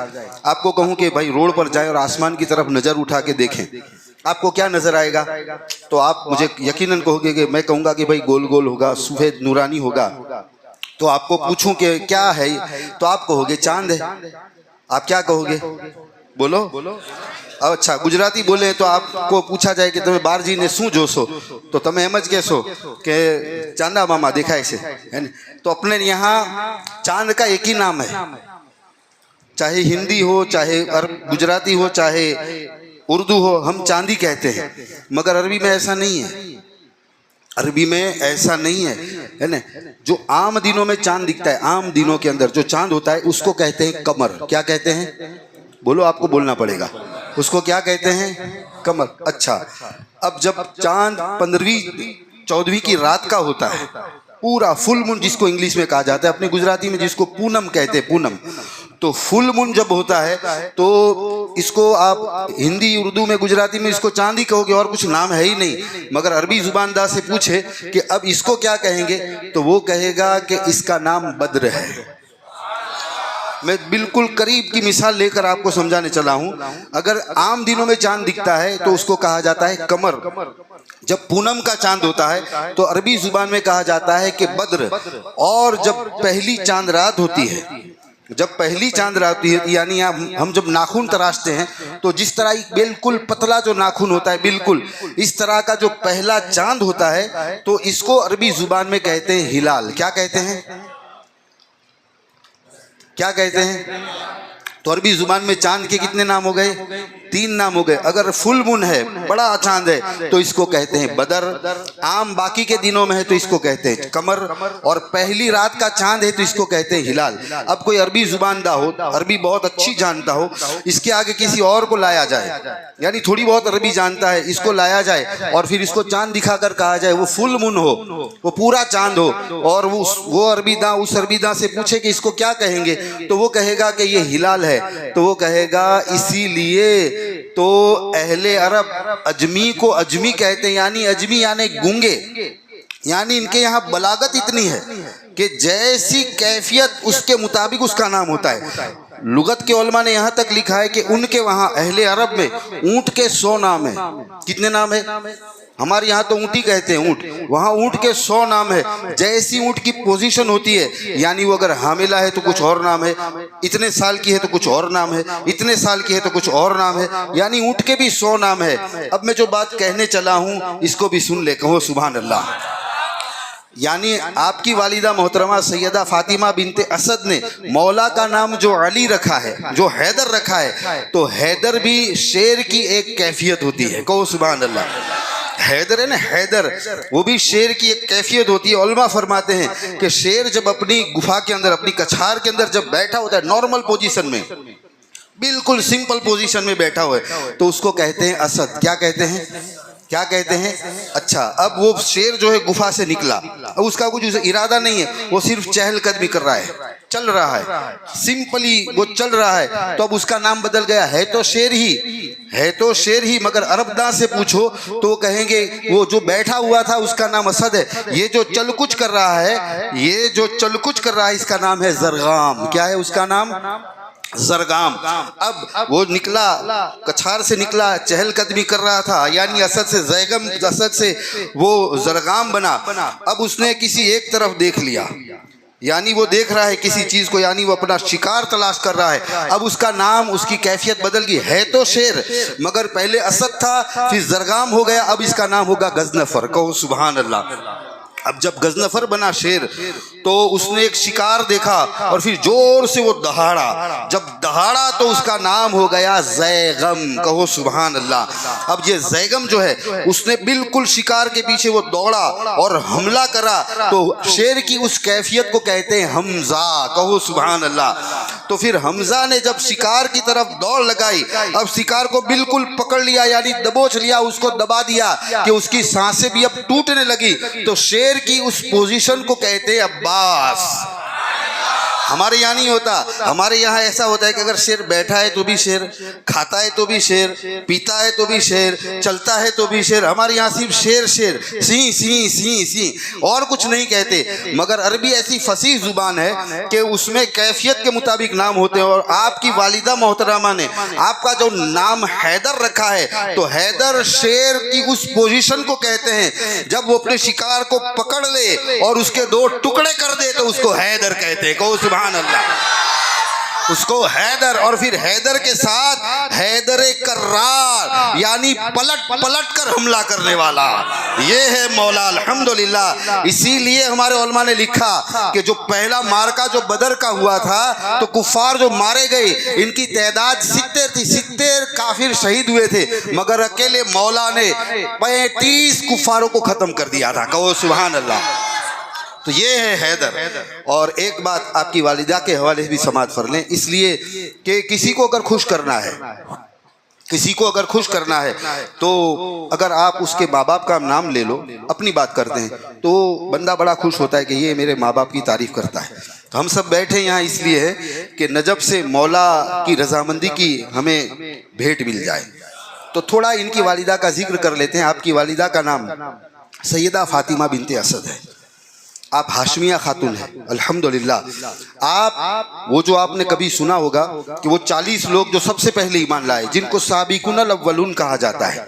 आपको कहूँ कि भाई रोड पर जाएं और आसमान की तरफ नज़र उठा के देखें, आपको क्या नज़र आएगा? तो आप मुझे यकीनन कहोगे कि मैं कहूँगा कि भाई गोल गोल होगा, सफ़ेद नूरानी होगा। तो आपको पूछूं कि क्या है, तो आप कहोगे चांद है। आप क्या कहोगे? બોલો. अच्छा गुजराती बोले तो आपको पूछा जाए कि તમે બારજીને શું જોશો तो તમે એમ જ કહેશો કે ચાંદા મામા દેખાય છે है ना. तो अपने यहाँ चांद का एक ही नाम है, चाहे हिंदी हो, चाहे गुजराती हो, चाहे उर्दू हो, हम चांदी कहते हैं. मगर अरबी में ऐसा नहीं है, अरबी में ऐसा नहीं है ना. जो आम दिनों में चांद दिखता है, आम दिनों के अंदर जो चांद होता है उसको कहते हैं कमर. क्या कहते हैं? बोलो, आपको बोलना पड़ेगा. उसको क्या कहते हैं? कमर. अच्छा, अब जब चांद 15वीं 14वीं की रात का होता है, पूरा फुल मून जिसको इंग्लिश में कहा जाता है, अपने गुजराती में जिसको पूनम कहते हैं, पूनम. तो फुल मून जब होता है तो इसको आप हिंदी, उर्दू में, गुजराती में इसको चांद ही कहोगे, और कुछ नाम है ही नहीं. मगर अरबी जुबानदार से पूछे कि अब इसको क्या कहेंगे, तो वो कहेगा कि इसका नाम बद्र है. मैं बिल्कुल करीब की मिसाल लेकर आपको समझाने चला हूं. अगर आम दिनों में चांद दिखता है तो उसको कहा जाता है कमर. जब पूनम का चांद होता है तो अरबी जुबान में कहा जाता है कि बद्र. और जब पहली चांद रात होती है, जब पहली चांद रात होती है, यानी हम जब नाखून तराशते हैं तो जिस तरह बिल्कुल पतला जो नाखून होता है, बिल्कुल इस तरह का जो पहला चांद होता है, तो इसको अरबी जुबान में कहते हैं हिलाल. क्या कहते हैं? क्या कहते हैं? तो अरबी जुबान में चांद के कितने नाम हो गए? 3 नाम हो गए. अगर फुल मून है, बड़ा चांद है, तो इसको कहते हैं बदर. आम बाकी के दिनों में है तो इसको कहते हैं कमर. और पहली रात का चांद है तो इसको कहते हैं हिलाल. अब कोई अरबी जुबानदा हो, अरबी बहुत अच्छी जानता हो, इसके आगे किसी और को लाया जाए, यानी थोड़ी बहुत अरबी जानता है, इसको लाया जाए और फिर इसको चांद दिखाकर कहा जाए वो फुल मून हो, वो पूरा चांद हो, और वो अरबीदा उस अरबीदा से पूछे कि इसको क्या कहेंगे, तो वो कहेगा कि ये हिलाल है. तो वो कहेगा इसीलिए तो अहले अरब अजमी को अजमी कहते हैं, यानी अजमी यानी गूंगे. यानी इनके यहाँ बलागत इतनी है कि जैसी कैफियत उसके मुताबिक उसका नाम होता है. लुगत के उलमा ने यहाँ तक लिखा है कि उनके वहाँ अहले अरब में ऊंट के 100 नाम है. कितने नाम है? हमारे यहाँ तो ऊँटी कहते हैं, ऊँट. वहाँ ऊँट के 100 नाम है. जैसी ऊँट की पोजीशन होती है, यानी वो अगर हामिला है तो कुछ और नाम है, इतने साल की है तो कुछ और नाम है, इतने साल की है तो कुछ और नाम है, यानी ऊँट के भी 100 नाम है. अब मैं जो बात कहने चला हूँ इसको भी सुन ले, कहो सुभान अल्लाह. यानी आपकी वालिदा मोहतरमा सैयदा फातिमा बिनते असद ने मौला का नाम जो अली रखा है, जो हैदर रखा है, तो हैदर भी शेर की एक कैफियत होती है. कहो सुभान अल्लाह. हैदर है ना, हैदर, वो भी शेर की एक कैफियत होती है. उलमा फरमाते हैं कि शेर जब अपनी गुफा के अंदर, अपनी कछार के अंदर जब बैठा होता है, नॉर्मल पोजीशन में, बिल्कुल सिंपल पोजीशन में बैठा हुआ है, तो उसको कहते हैं असद. क्या कहते हैं? क्या कहते हैं? अच्छा, अब वो शेर जो है गुफा से निकला, अब उसका कुछ इरादा नहीं है, वो सिर्फ चहलकदमी कर रहा है, चल रहा है, सिंपली वो चल रहा है, तो अब उसका नाम बदल गया. है तो शेर ही, है तो शेर ही, मगर अरबदा से पूछो तो कहेंगे वो जो बैठा हुआ था उसका नाम असद है. ये जो चल कुछ कर रहा है, ये जो चल कुछ कर रहा है, इसका नाम है जरगाम. क्या है उसका नाम? जरगाम. अब वो निकला, कछार से निकला, चहलकदमी कर रहा था, यानी असद से जैगम, असद से वो जरगाम बना. अब उसने किसी एक तरफ देख लिया, यानी वो देख रहा है किसी चीज को, यानी वो अपना शिकार तलाश कर रहा है. अब उसका नाम, उसकी कैफियत बदल गई. है तो शेर, मगर पहले असद था, फिर जरगाम हो गया, अब इसका नाम होगा गजनफर. कहो सुभान अल्लाह. अब जब गजनफर बना शेर, तो उसने एक शिकार देखा और फिर जोर से वो दहाड़ा. जब दहाड़ा तो उसका नाम हो गया जैगम. कहो सुभान अल्लाह. अब ये जैगम जो है, उसने बिल्कुल शिकार के पीछे वो दौड़ा और हमला करा, तो शेर की उस कैफियत को कहते हैं हमजा. कहो सुभान अल्लाह. तो फिर हमजा ने जब शिकार की तरफ दौड़ लगाई, अब शिकार को बिल्कुल पकड़ लिया, यानी दबोच लिया, उसको दबा दिया कि उसकी सांसें भी अब टूटने लगी. तो शेर की उस पोजीशन को कहते हैं अब्बास. हमारे यहाँ नहीं होता, हमारे यहाँ ऐसा होता है कि अगर शेर बैठा है तो भी शेर, खाता है तो भी शेर, पीता है तो भी शेर, चलता है तो भी शेर. हमारे यहाँ सिर्फ शेर शेर, सी सी सी सी, और कुछ नहीं कहते. मगर अरबी ऐसी फसीह जुबान है कि उसमें कैफियत के मुताबिक नाम होते हैं. और आपकी वालिदा मोहतरमा ने आपका जो नाम हैदर रखा है, तो हैदर शेर की उस पोजीशन को कहते हैं जब वो अपने शिकार को पकड़ ले और उसके 2 टुकड़े कर दे, तो उसको हैदर कहते हैं. कहो सुभान अल्लाह. उसको हैदर, और फिर हैदर के साथ हैदर कर्रार, यानी पलट पलट कर हमला करने वाला, ये है मौला। अल्हम्दुलिल्लाह। इसीलिए हमारे उलमा ने लिखा कि जो पहला मार्का जो बदर का हुआ था, तो कुफार जो मारे गए इनकी तादाद 70 थी, 70 काफिर शहीद हुए थे, मगर अकेले मौला ने 35 कुफारों को खत्म कर दिया था। कहो सुभान अल्लाह। तो ये है हैदर। और एक बात आपकी वालिदा के हवाले से भी समाअत कर लें, इसलिए कि किसी को अगर खुश करना है, किसी को अगर खुश करना है, तो अगर आप उसके माँ बाप का नाम ले लो, अपनी बात करते हैं, तो बंदा बड़ा खुश होता है कि ये मेरे माँ बाप की तारीफ करता है। तो हम सब बैठे यहाँ इसलिए है कि नजब से मौला की रजामंदी की हमें भेंट मिल जाए। तो थोड़ा इनकी वालिदा का जिक्र कर लेते हैं। आपकी वालिदा का नाम सैयदा फातिमा बिनते असद है। आप हाशमिया खातून हैं। अल्हम्दुलिल्लाह। आप वो जो आपने कभी सुना होगा कि वो 40 लोग जो सबसे पहले ईमान लाए, जिनको साबिकुनल अव्वलून कहा जाता है,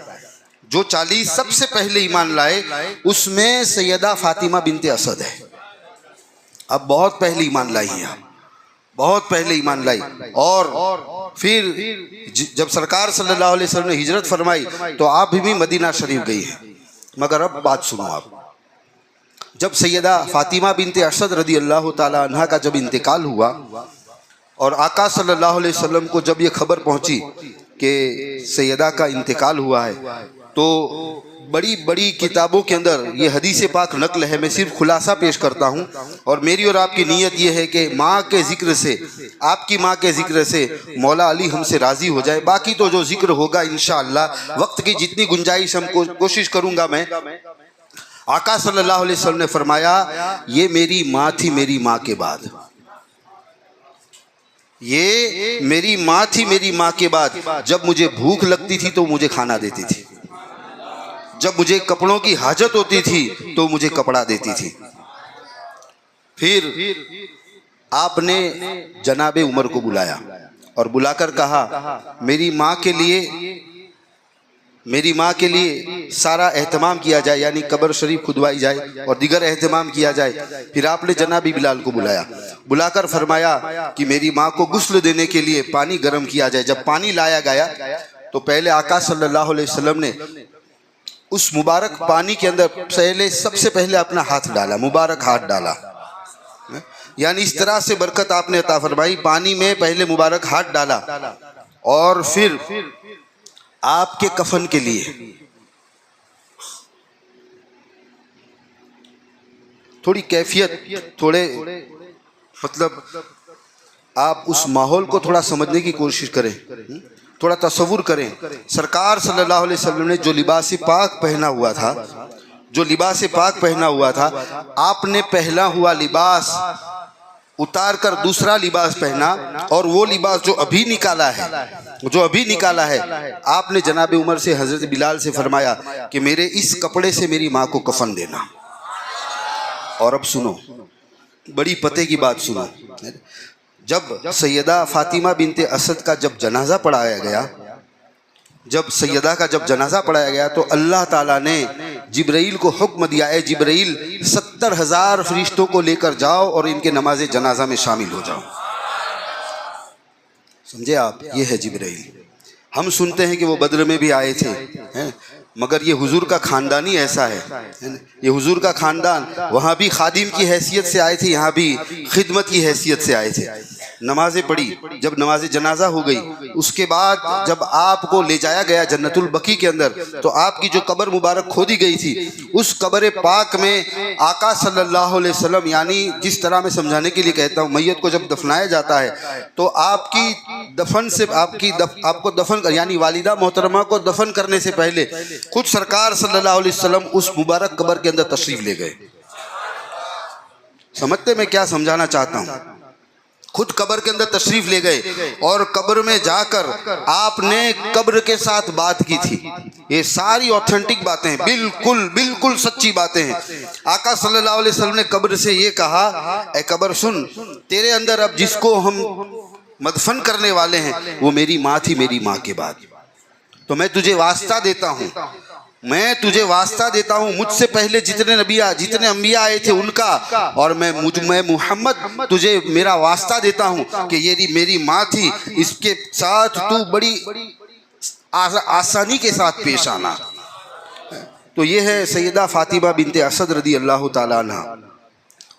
जो 40 सबसे पहले ईमान लाए, उसमें सैयदा फातिमा बिनते असद है। अब बहुत पहले ईमान लाई है, बहुत पहले ईमान लाई। और फिर जब सरकार सल्लल्लाहु अलैहि वसल्लम ने हिजरत फरमाई तो आप भी मदीना शरीफ गई हैं। मगर अब बात सुनो आप, जब सैयदा फातिमा बिनते असद रदी अल्लाह ताला अन्हा का जब इंतकाल हुआ और आका सल्लल्लाहु अलैहि वसल्लम को जब ये खबर पहुंची कि सैयदा का इंतकाल हुआ है, तो बड़ी बड़ी किताबों के अंदर ये हदीस पाक नकल है। मैं सिर्फ खुलासा पेश करता हूँ, और मेरी और आपकी नीयत ये है कि माँ के ज़िक्र से, आपकी माँ के ज़िक्र से मौला अली हमसे राज़ी हो जाए। बाकी तो जो ज़िक्र होगा इंशाअल्लाह वक्त की जितनी गुंजाइश हमको कोशिश करूँगा मैं। आका सल्लल्लाहु अलैहि वसल्लम ने फरमाया, ये मेरी माँ थी मेरी माँ के बाद, ये मेरी माँ थी मेरी माँ के बाद। जब मुझे भूख लगती थी तो मुझे खाना देती थी, जब मुझे कपड़ों की हाजत होती थी तो मुझे कपड़ा देती थी। फिर आपने जनाबे उमर को बुलाया और बुलाकर कहा, मेरी माँ के लिए सारा एहतमाम किया जाए, यानी कब्र शरीफ खुदवाई जाए और दीगर एहतमाम किया जाए। फिर आपने जनाबी बिलाल को बुलाया, बुलाकर फरमाया कि मेरी माँ को गुस्ल देने के लिए पानी गर्म किया जाए। जब पानी लाया गया तो पहले आका सल्लल्लाहु अलैहि वसल्लम ने उस मुबारक पानी के अंदर सबसे पहले अपना हाथ डाला, मुबारक हाथ डाला, यानी इस तरह से बरकत आपने अता फरमाई। पानी में पहले मुबारक हाथ डाला और फिर आपके कफन के लिए थोड़ी कैफियत, थोड़े मतलब आप उस माहौल को थोड़ा समझने की कोशिश करें, थोड़ा तसव्वुर करें। सरकार सल्लल्लाहु अलैहि वसल्लम ने जो लिबास पाक पहना हुआ था, जो लिबास पाक पहना हुआ था, आपने पहना हुआ लिबास उतार कर दूसरा लिबास पहना, और वो लिबास जो अभी निकाला है, आपने जनाब उमर से, हजरत बिलाल से फरमाया कि मेरे इस कपड़े से मेरी माँ को कफन देना। और अब सुनो, बड़ी पते की बात सुनो। जब सैयदा फातिमा बिनते असद का जब जनाजा पढ़ाया गया, जब सैयदा का जब जनाजा पढ़ाया गया, तो अल्लाह ताला ने जिब्राइल को हुक्म दिया, है जिब्राइल 70,000 फरिश्तों को लेकर जाओ और इनके नमाज जनाजा में शामिल हो जाओ। समझे आप, ये है जिब्राइल। हम सुनते हैं कि वो बद्र में भी आए थे, हैं? मगर ये हुजूर का खानदान ही ऐसा है। ये हुजूर का खानदान वहाँ भी खादिम की हैसियत से आए थे, यहाँ भी खिदमत की हैसियत से आए थे। नमाजें पढ़ी, जब नमाज जनाजा हो गई, उसके बाद जब आपको ले जाया गया जन्नतुल बकी के अंदर, तो आपकी जो कब्र मुबारक खोदी गई थी, उस कब्र पाक में आका सल्लल्लाहु अलैहि वसल्लम, यानी जिस तरह मैं समझाने के लिए कहता हूँ, मैयत को जब दफनाया जाता है तो आपकी दफन से आपको दफन कर, यानी वालिदा मोहतरमा को दफन करने से पहले खुद सरकार सल्लल्लाहु अलैहि वसल्लम उस मुबारक कब्र के अंदर तशरीफ ले गए। समझते मैं क्या समझाना चाहता हूँ? खुद कब्र के अंदर तशरीफ ले गए और कब्र में जाकर आपने कब्र के साथ बात की थी। ये सारी ऑथेंटिक बातें हैं, बिल्कुल बिल्कुल सच्ची बातें हैं। आका सल्लल्लाहु अलैहि वसल्लम ने कब्र से ये कहा, ए कब्र सुन, तेरे अंदर अब जिसको हम मदफन करने वाले हैं वो मेरी माँ थी मेरी माँ के बाद। तो मैं तुझे वास्ता देता हूँ मैं तुझे वास्ता देता हूँ मुझसे पहले जितने अंबिया आए थे उनका, और मैं मोहम्मद तुझे मेरा वास्ता देता हूँ कि ये मेरी माँ थी, इसके साथ तू बड़ी आसानी के साथ पेश आना। तो ये है सैयदा फातिमा बिनते असद रदी अल्लाह ताला अन्हा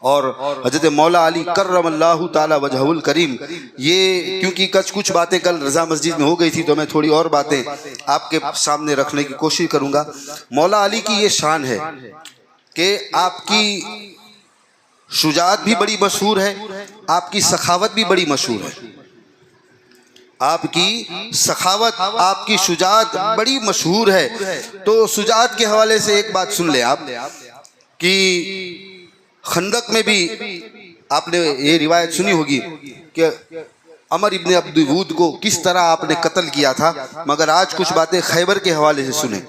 और हजरत मौला अली कर्रमल्लाहु ताला वजहुल करीम। ये क्योंकि कुछ बातें कल रज़ा मस्जिद में हो गई थी तो मैं थोड़ी और बातें आपके सामने रखने की कोशिश करूँगा। मौला अली की ये शान है कि आपकी शुजाअत भी बड़ी मशहूर है, आपकी सखावत भी बड़ी मशहूर है। आपकी सखावत, आपकी शुजाअत बड़ी मशहूर है। तो शुजाअत के हवाले से एक बात सुन ले आप कि खंदक में भी आपने ये रिवायत सुनी होगी कि अमर इब्ने अब्दुल वूद को किस तरह आपने कत्ल किया था, मगर आज कुछ बातें खैबर के हवाले से सुने।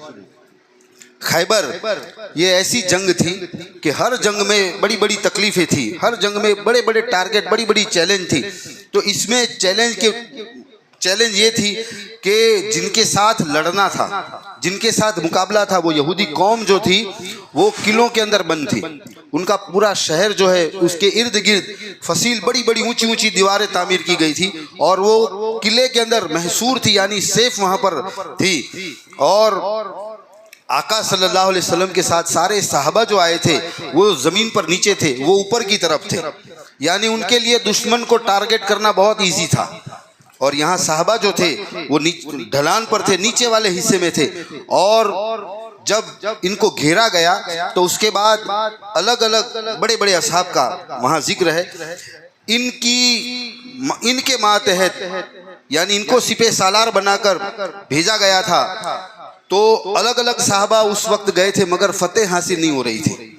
खैबर ये ऐसी जंग थी कि हर जंग में बड़ी बड़ी तकलीफ़ें थी, हर जंग में बड़े बड़े टारगेट, बड़ी बड़ी चैलेंज थी। तो इसमें चैलेंज ये थी कि जिनके साथ लड़ना था, जिनके साथ मुकाबला था, वो यहूदी कौम जो थी वो किलों के अंदर बंद थी। उनका पूरा शहर जो है उसके इर्द गिर्द फसील बड़ी बड़ी ऊंची ऊंची दीवारें तामीर की गई थी और वो किले के अंदर महसूर थी, यानी सेफ वहाँ पर थी। और आका सल्लल्लाहु अलैहि वसल्लम के साथ सारे सहाबा जो आए थे वो ज़मीन पर नीचे थे, वो ऊपर की तरफ थे, यानी उनके लिए दुश्मन को टारगेट करना बहुत ईजी था। और यहाँ साहबा जो थे वो ढलान पर थे, नीचे वाले हिस्से में थे। और जब इनको घेरा गया तो उसके बाद अलग अलग बड़े बड़े असहाब का वहाँ जिक्र है। इनके मातहत यानी इनको सिपह सालार बनाकर भेजा गया था। तो अलग अलग साहबा उस वक्त गए थे मगर फतेह हासिल नहीं हो रही थी।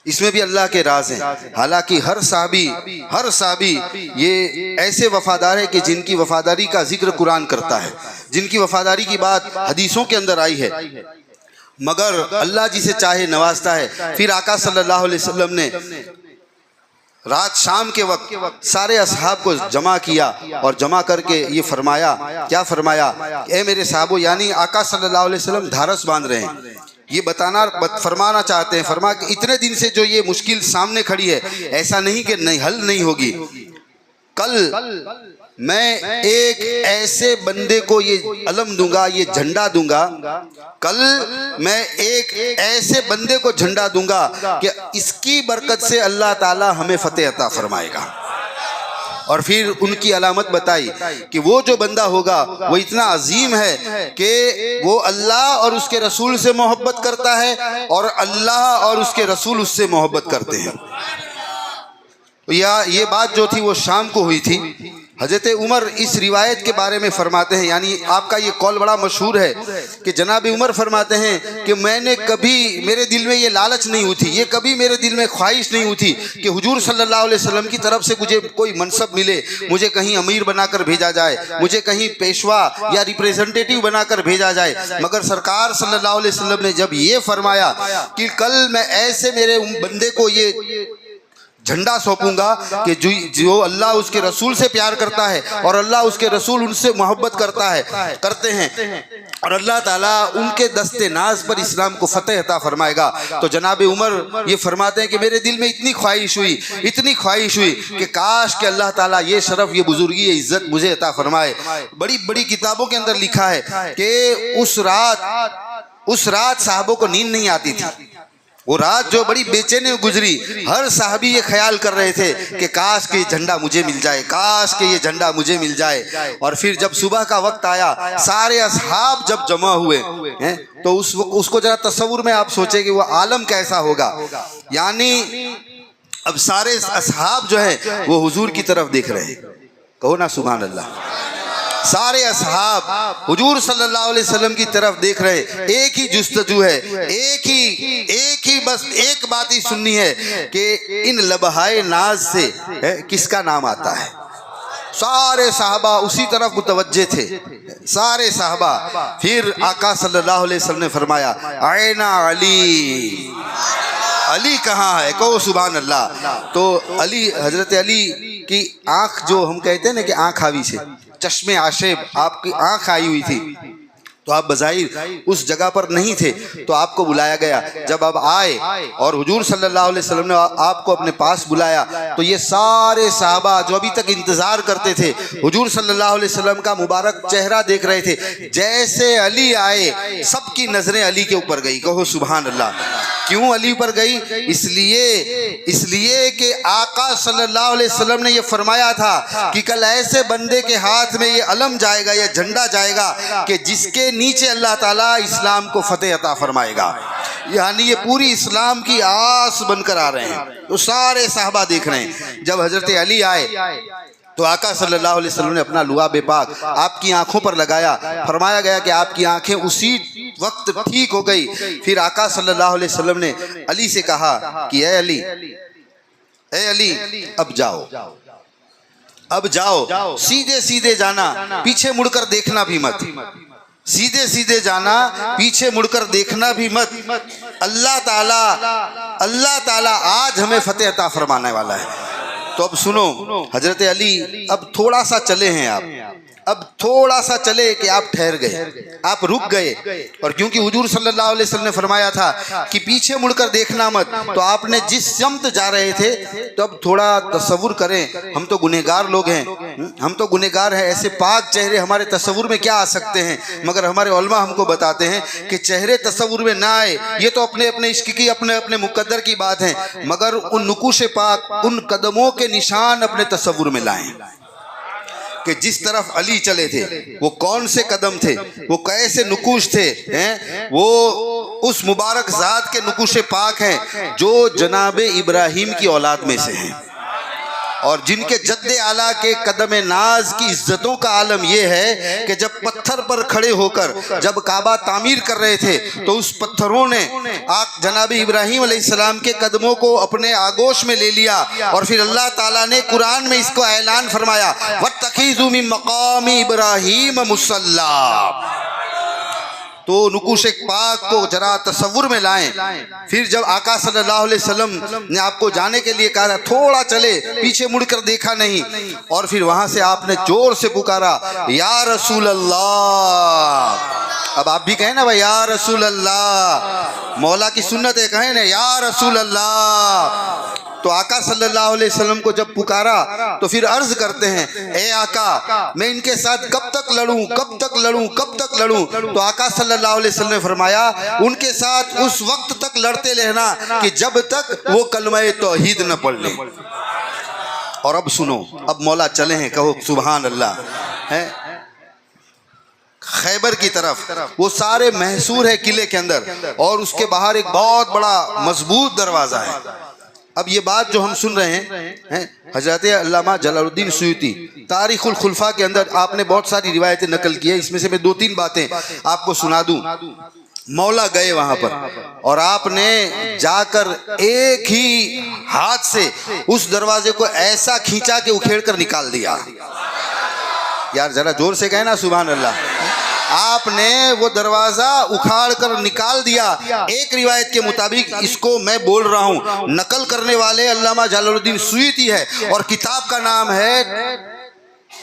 इसमें भी अल्लाह के राज हैं। हालांकि हर साहबी ये ऐसे वफादार है कि जिनकी वफादारी का जिक्र कुरान करता है, जिनकी वफादारी की बात हदीसों के अंदर आई है, मगर अल्लाह जिसे चाहे नवाजता है। फिर आका सल्लल्लाहु अलैहि वसल्लम ने रात शाम के वक्त सारे असहाब को जमा किया और जमा करके ये फरमाया, क्या फरमाया, ए मेरे साहबो, यानी आका सल्लल्लाहु अलैहि वसल्लम धारस बांध रहे हैं, ये फरमाना चाहते हैं, फरमा कि इतने दिन से जो ये मुश्किल सामने खड़ी है, ऐसा नहीं कि नहीं हल नहीं होगी। कल मैं एक ऐसे बंदे को ये अलम दूंगा, ये झंडा दूंगा, कल मैं एक ऐसे बंदे को झंडा दूंगा कि इसकी बरकत से अल्लाह ताला हमें फतेह अता फरमाएगा। और फिर उनकी अलामत बताई कि वो जो बंदा होगा वो इतना अजीम है कि वो अल्लाह और उसके रसूल से मोहब्बत करता है और अल्लाह और उसके रसूल उससे मोहब्बत करते हैं। ये बात जो थी वो शाम को हुई थी। हजरत उमर इस रिवायत के बारे में फरमाते हैं, यानी आपका ये कौल बड़ा मशहूर है कि जनाब उमर फरमाते हैं कि मैंने कभी, मेरे दिल में ये लालच नहीं हुई थी, ये कभी मेरे दिल में ख्वाहिश नहीं हुई थी कि हुजूर सल्लल्लाहु अलैहि वसल्लम की तरफ से मुझे कोई मनसब मिले, मुझे कहीं अमीर बनाकर भेजा जाए, मुझे कहीं पेशवा या रिप्रेजेंटेटिव बनाकर भेजा जाए। मगर सरकार सल्लल्लाहु अलैहि वसल्लम ने जब ये फरमाया कि कल मैं ऐसे मेरे बंदे को ये झंडा सौंपूंगा कि जो अल्लाह उसके रसूल से प्यार करता है और अल्लाह उसके रसूल उनसे मोहब्बत करते हैं और अल्लाह ताला उनके दस्ते नाज पर इस्लाम को फतेह अता फरमाएगा। तो जनाब उमर ये फरमाते हैं कि मेरे दिल में इतनी ख्वाहिश हुई कि काश कि अल्लाह ताला ये शरफ, ये बुजुर्गी, ये इज्जत मुझे अता फरमाए। बड़ी बड़ी किताबों के अंदर लिखा है कि उस रात साहबों को नींद नहीं आती थी। वो रात जो बड़ी बेचैनी गुजरी, हर साहबी ये ख्याल कर रहे थे कि काश के ये झंडा मुझे मिल जाए, काश के ये झंडा मुझे मिल जाए। और फिर जब सुबह का वक्त आया, सारे असहाब जब जमा हुए हैं तो उसको जरा तस्वुर में आप सोचें कि वो आलम कैसा होगा। यानी अब सारे असहाब जो है वो हुजूर की तरफ देख रहे हैं, कहो ना सुभान अल्लाह। सारे असहाब हुजूर सल्लल्लाहु अलैहि वसल्लम की तरफ देख रहे, एक ही जुस्तजू है, एक ही बस एक बात ही सुननी है कि इन लबहाए नाज से किसका नाम आता है। सारे साहबा उसी तरफ मुतवज्जे थे, सारे साहबा। फिर आका सल्लल्लाहु अलैहि वसल्लम ने फरमाया, आयना अली, अली कहाँ है, कहो सुभान अल्लाह। तो अली, हजरत अली की आँख, जो हम कहते हैं ना कि आँख आवी से, चश्मे आशेब, आपकी आँख आई हुई थी। तो आप बज़ाहिर उस जगह पर नहीं थे, तो आपको बुलाया गया। जब आप आए और हुजूर सल्लल्लाहु अलैहि वसल्लम ने आपको अपने पास बुलाया, तो ये सारे सहाबा जो अभी तक इंतज़ार करते थे हुजूर सल्लल्लाहु अलैहि वसल्लम का मुबारक चेहरा देख रहे थे। जैसे अली आए, सबकी नज़रें अली के ऊपर गई। कहो सुभान अल्लाह। क्यों अली पर गई? इसलिए कि आका सल्लल्लाहु अलैहि वसल्लम ने ये फरमाया था कि कल ऐसे बंदे के हाथ में ये अलम जाएगा, ये झंडा जाएगा कि जिसके नीचे अल्लाह ताला इस्लाम को फतेह अता फरमाएगा। यानी ये पूरी इस्लाम की आस बनकर आ रहे हैं। तो सारे साहबा देख रहे हैं। जब हजरत अली आए तो आका सल्लल्लाहु अलैहि वसल्लम ने अपना लुआब पाक आपकी आंखों पर लगाया। फरमाया गया कि आपकी आंखें उसी वक्त ठीक हो गई। फिर आका सल्लल्लाहु अलैहि वसल्लम ने अली से कहा कि ए अली अब जाओ, सीधे सीधे जाना, पीछे मुड़कर देखना भी मत। सीधे सीधे जाना, पीछे मुड़कर देखना भी मत। अल्लाह ताला आज हमें फतेह अता फरमाने वाला है। तो अब सुनो, हजरत अली अब थोड़ा सा चले हैं आप, अब थोड़ा सा चले कि आप ठहर गए, आप रुक गए। और क्योंकि हुजूर सल्लल्लाहु अलैहि वसल्लम ने फरमाया था कि पीछे मुड़कर देखना मत, तो आपने जिस समत जा रहे थे, तो अब थोड़ा तसव्वुर करें। हम तो गुनहगार लोग हैं, हम तो गुनहगार हैं। ऐसे पाक चेहरे हमारे तसव्वुर में क्या आ सकते हैं? मगर हमारे उलमा हमको बताते हैं कि चेहरे तसव्वुर में ना आए, ये तो अपने अपने इश्क की, अपने अपने मुकद्दर की बात है। मगर उन नुकूश पाक, उन कदमों के निशान अपने तसव्वुर में लाएं कि जिस तरफ अली चले थे वो कौन से कदम थे, वो कैसे नुकूश थे, हैं? वो उस मुबारक ज़ात के नुकूश पाक हैं जो जनाबे इब्राहीम की औलाद में से हैं, और जिनके जद्दे आला के कदम नाज की इज्जतों का आलम यह है कि जब पत्थर पर खड़े होकर जब काबा तामीर कर रहे थे, तो उस पत्थरों ने जनाब इब्राहीम अलैहिस्सलाम के कदमों को अपने आगोश में ले लिया। और फिर अल्लाह ताला ने कुरान में इसको ऐलान फरमाया, वत्तखिज़ू मिन मक़ामी इब्राहीम मुसल्ला। तो नुकूश पाक को जरा तसव्वुर में लाएं। फिर जब आका सल्लल्लाहु अलैहि वसल्लम ने आपको जाने के लिए कहा, थोड़ा चले, पीछे मुड़कर देखा नहीं, और फिर वहां से आपने जोर से पुकारा, या रसूल अल्लाह। अब आप भी कहें ना भाई, या रसूल अल्लाह, मौला की सुन्नत है, कहें ना या रसूल अल्लाह। तो आका सल्लल्लाहु अलैहि वसल्लम को जब पुकारा, तो फिर अर्ज करते हैं, ए आका, मैं इनके साथ कब तक लड़ूं, कब तक लड़ूं, कब तक लड़ूं? तो आका सल्लल्लाहु अलैहि वसल्लम ने फरमाया, उनके साथ उस वक्त तक लड़ते रहना कि जब तक वो कलमा तौहीद न पढ़ लें। और अब सुनो, अब मौला चले हैं, कहो सुभान अल्लाह। है खैबर की तरफ, वो सारे महसूर है किले के अंदर, और उसके बाहर एक बहुत बड़ा मजबूत दरवाजा है। अब ये बात जो हम सुन रहे हैं, हजरत अल्लामा जलालुद्दीन सुयूती तारीखुल खुलफा के अंदर आपने बहुत सारी रिवायतें नकल की है। इसमें से मैं 2-3 बातें आपको सुना दूं। मौला गए वहां पर, और आपने जाकर एक ही हाथ से उस दरवाजे को ऐसा खींचा कि उखेड़ कर निकाल दिया। यार जरा जोर से कहे ना सुभान अल्लाह। आपने वो दरवाजा उखाड़ कर निकाल दिया। एक रिवायत के मुताबिक, इसको मैं बोल रहा हूँ, नकल करने वाले अल्लामा जलालुद्दीन सुयूती है, और किताब का नाम है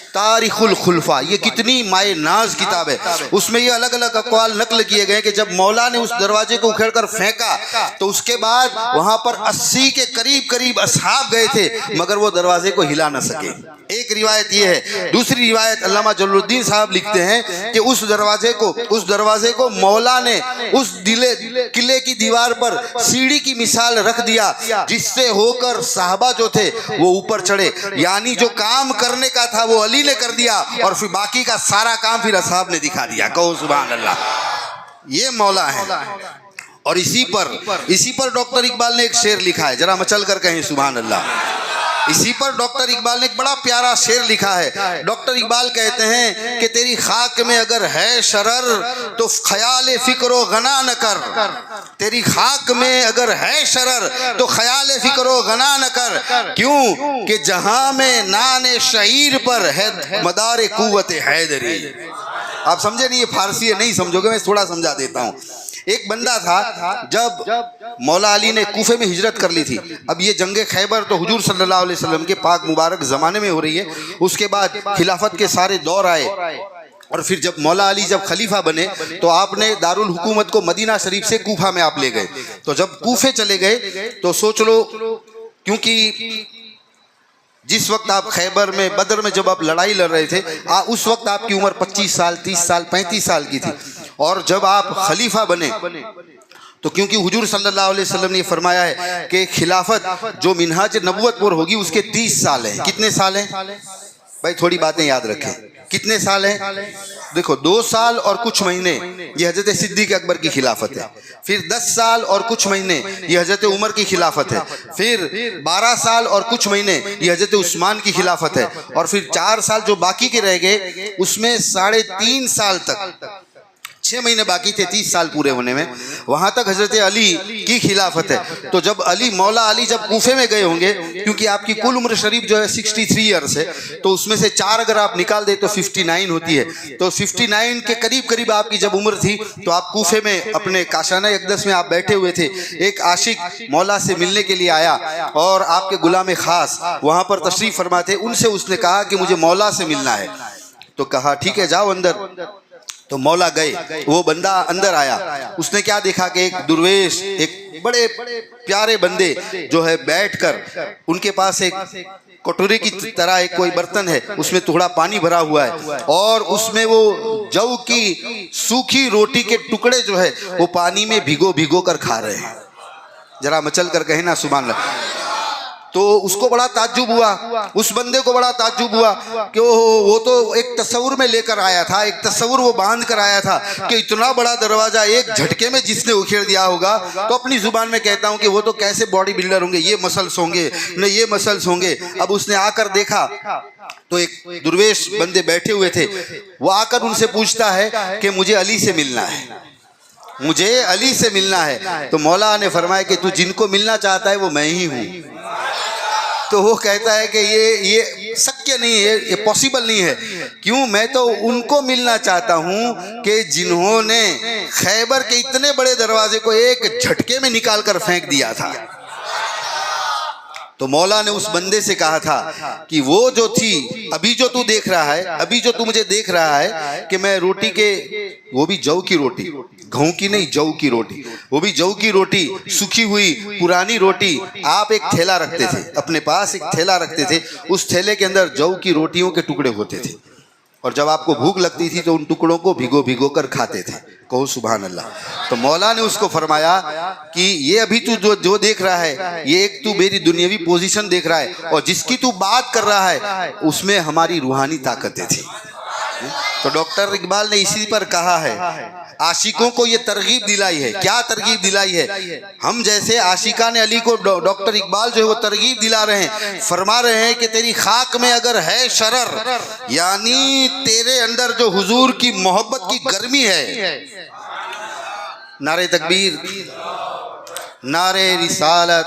तारीखुल खुलफा। ये कितनी माए नाज किताब है। उसमें ये अलग अलग अक़वाल नकल किए गए कि जब मौला ने उस दरवाजे को उखेड़ कर फेंका, तो उसके बाद वहां पर 80 के करीब करीब असहाब गए थे, मगर वो दरवाजे को हिला न सके। एक रिवायत ये है। दूसरी रिवायत अल्लामा जलालुद्दीन साहब लिखते हैं कि उस दरवाजे को मौला ने उस किले की दीवार पर सीढ़ी की मिसाल रख दिया, जिससे होकर साहबा जो थे वो ऊपर चढ़े। यानी जो काम करने का था वो अली ने कर दिया, और फिर बाकी का सारा काम फिर असहाब ने दिखा दिया। कहो सुभान अल्लाह। ये मौला है। और इसी पर डॉक्टर इकबाल ने एक शेर लिखा है, जरा मचल कर कहें सुभान अल्लाह। इसी पर डॉक्टर इकबाल ने एक बड़ा प्यारा शेर लिखा है। डॉक्टर इकबाल कहते हैं कि तेरी खाक में अगर है शरर तो ख्याल फिक्रो गना न कर। तेरी खाक में अगर है शरर तो ख्याल फिक्रो गना न कर। क्यों कि जहां में नान शहीर पर है मदार कुव्वत हैदरी। आप समझे नहीं, ये फारसी है, नहीं समझोगे, मैं थोड़ा समझा देता हूँ। एक बंदा था, जब मौला अली ने कूफे में हिजरत कर ली थी। अब ये जंगे खैबर तो हुजूर सल्लल्लाहु अलैहि वसल्लम के पाक मुबारक ज़माने में हो रही है। उसके बाद खिलाफत के सारे दौर आए, और फिर जब मौला अली जब खलीफा बने तो आपने दारुल हुकूमत को मदीना शरीफ से कूफा में आप ले गए। तो जब कूफे चले गए तो सोच लो, क्योंकि जिस वक्त आप खैबर में बदर में जब आप लड़ाई लड़ रहे थे उस वक्त आपकी उम्र 25 साल 30 साल 35 साल की थी। और जब आप खलीफा बने तो क्योंकि हुजूर सल्लल्लाहु अलैहि वसल्लम ने फरमाया है कि खिलाफत जो मिनहाज नबुवत पर होगी उसके 30 साल हैं। कितने साल हैं भाई? थोड़ी बातें याद रखें। कितने साल हैं? देखो 2 साल और कुछ महीने ये हजरत सिद्दीक अकबर की खिलाफत है। फिर 10 साल और कुछ महीने ये हजरत उमर की खिलाफत है। फिर 12 साल और कुछ महीने ये हजरत उस्मान की खिलाफत है। और फिर 4 साल जो बाकी के रह गए उसमें 3.5 साल तक 6 महीने बाकी थे 30 साल पूरे होने में, वहाँ तक हजरत अली की खिलाफत है। तो जब मौला अली जब कूफे में गए होंगे, क्योंकि आपकी कुल उम्र शरीफ जो है 63 ईयर्स है, तो उसमें से 4 अगर आप निकाल दे तो 59 होती है। तो 59 के करीब करीब आपकी जब उम्र थी तो आप कूफे में अपने काशाना अक़दस में आप बैठे हुए थे। एक आशिक मौला से मिलने के लिए आया और आपके गुलाम खास वहाँ पर तशरीफ़ फरमा थे। उनसे उसने कहा कि मुझे मौला से मिलना है। तो कहा ठीक है जाओ अंदर। तो मौला गए, वो बंदा अंदर आया। उसने क्या देखा कि एक दुर्वेश, एक बड़े प्यारे बंदे जो है बैठकर उनके पास एक कटोरे की तरह एक कोई बर्तन है, उसमें थोड़ा पानी भरा हुआ है और उसमें वो जौ की सूखी रोटी के टुकड़े जो है वो पानी में भिगो भिगो कर खा रहे हैं। जरा मचल कर कहे ना सुभान अल्लाह। तो उसको बड़ा ताज्जुब हुआ, उस बंदे को बड़ा ताज्जुब हुआ कि वो तो एक तस्वुर में लेकर आया था, एक तस्वुर वो बांध कर आया था कि इतना बड़ा दरवाज़ा एक झटके में जिसने उखेड़ दिया होगा। तो अपनी ज़ुबान में कहता हूँ कि वो तो कैसे बॉडी बिल्डर होंगे, ये मसल्स होंगे न ये मसल्स होंगे। अब उसने आकर देखा तो एक दुर्वेश बंदे बैठे हुए थे। वो आकर उनसे पूछता है कि मुझे अली से मिलना है, मुझे अली से मिलना है। तो मौला ने फरमाया कि तू जिनको मिलना चाहता है वो मैं ही हूँ। तो वो कहता है कि ये शक्य नहीं है, ये पॉसिबल नहीं है। क्यों? मैं तो उनको मिलना चाहता हूँ कि जिन्होंने खैबर के इतने बड़े दरवाजे को एक झटके में निकाल कर फेंक दिया था। तो मौला ने उस बंदे से कहा था कि वो जो थी, अभी जो तू देख रहा है, अभी जो तू मुझे देख रहा है कि मैं रोटी के, वो भी जौ की रोटी, गेहूं की नहीं जौ की रोटी, वो भी जौ की रोटी, सूखी हुई पुरानी रोटी। आप एक थैला रखते थे अपने पास, एक थैला रखते थे, उस थैले के अंदर जौ की रोटियों के टुकड़े होते थे और जब आपको भूख लगती थी तो उन टुकड़ों को भिगो भिगो कर खाते थे। कहो सुभान अल्लाह। तो मौला ने उसको फरमाया कि ये अभी तू जो देख रहा है ये एक तू मेरी दुनियावी पोजीशन देख रहा है, और जिसकी तू बात कर रहा है उसमें हमारी रूहानी ताकतें थी। तो डॉक्टर इकबाल ने इसी पर कहा है, आशिकों को ये तरगीब दिलाई है। क्या तरगीब दिलाई है? हम जैसे आशिका ने अली को डॉक्टर इकबाल जो है वो तरगीब दिला रहे हैं, फरमा रहे हैं कि तेरी खाक में अगर है शरर, यानी तेरे अंदर जो हुजूर की मोहब्बत की गर्मी है, नारे तकबीर, नारे रिसालत।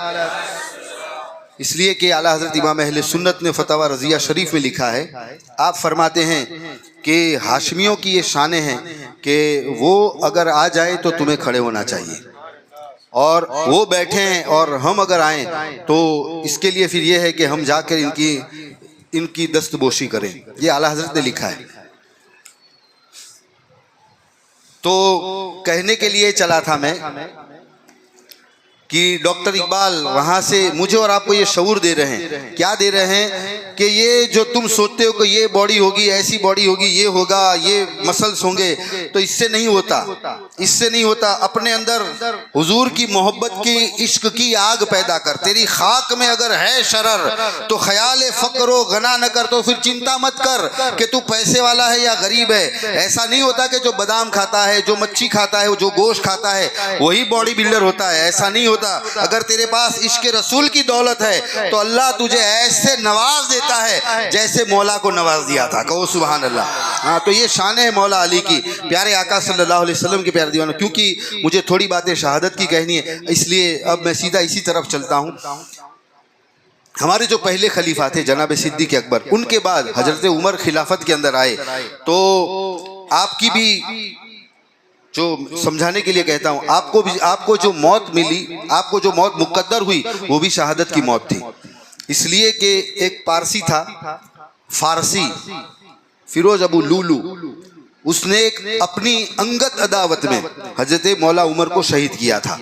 इसलिए कि आला हज़रत इमाम अहले सुन्नत ने फतवा रज़िया शरीफ में लिखा है, आप फरमाते हैं कि हाशमियों की ये शानें हैं कि वो अगर आ जाए तो तुम्हें खड़े होना चाहिए, और वो बैठे हैं और हम अगर आएँ तो इसके लिए फिर ये है कि हम जाकर इनकी दस्तबोशी करें। ये आला हज़रत ने लिखा है। तो कहने के लिए चला था मैं कि डॉक्टर इकबाल वहाँ से मुझे और आपको ये शऊर दे रहे हैं। क्या दे रहे हैं? कि ये जो तुम सोचते हो कि ये बॉडी होगी, ऐसी बॉडी होगी, ये होगा, ये मसल्स होंगे, तो इससे नहीं होता, इससे नहीं होता। अपने अंदर हुजूर की मोहब्बत की, इश्क की आग पैदा कर। तेरी खाक में अगर है शरर तो ख्याल फ़क्र गना न कर, तो फिर चिंता मत कर कि तू पैसे वाला है या गरीब है। ऐसा नहीं होता कि जो बादाम खाता है, जो मच्छी खाता है, जो गोश्त खाता है वही बॉडी बिल्डर होता है। ऐसा नहीं होता। अगर तेरे पास इश्क रसूल की दौलत है तो अल्लाह तुझे ऐसे नवाज देता है जैसे मौला को नवाज दिया था। कहो सुभान अल्लाह। हाँ, तो ये शान है मौला अली की, प्यारे आका सल्लल्लाहु अलैहि वसल्लम के प्यारे दीवाना। क्योंकि मुझे थोड़ी बातें शहादत की कहनी है, इसलिए अब मैं सीधा इसी तरफ चलता हूँ। हमारे जो पहले खलीफा थे जनाब सिद्दीक अकबर, उनके बाद हजरत उमर खिलाफत के अंदर आए। तो आपकी भी जो समझाने के लिए कहता हूँ, आपको जो मौत मिली, आपको जो मौत मुकद्दर हुई, वो भी शहादत की मौत थी। इसलिए कि एक पारसी था, फारसी, फिरोज अबू लूलू, उसने एक अपनी अंगत अदावत में हजरत मौला उमर को शहीद किया था।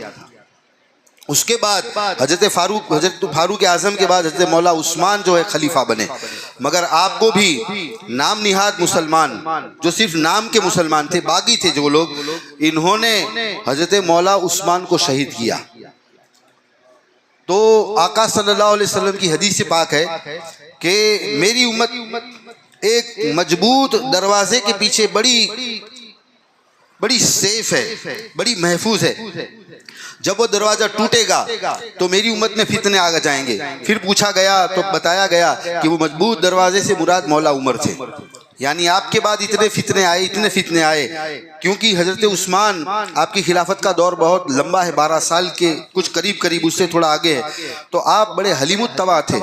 उसके बाद हजरत फारूक आजम के बाद हजरत मौला उस्मान जो है खलीफा बने। मगर आपको भी नाम निहाद मुसलमान, जो सिर्फ नाम के मुसलमान थे, बागी थे जो लोग, इन्होंने हजरत मौला उस्मान को शहीद किया। तो आका सल्लल्लाहु अलैहि वसल्लम की हदीस पाक है कि मेरी उम्मत एक मजबूत दरवाजे के पीछे बड़ी सेफ है, बड़ी महफूज है। जब वो दरवाजा टूटेगा तो मेरी उम्मत में फितने आ जाएंगे। फिर पूछा गया तो बताया गया कि वो मजबूत दरवाजे से मुराद मौला उमर थे। यानी आपके बाद इतने फितने आए क्योंकि हजरत उस्मान, आपकी खिलाफत का दौर बहुत लंबा है, 12 साल के कुछ करीब उससे थोड़ा आगे है। तो आप बड़े हलीमुत्तवा थे,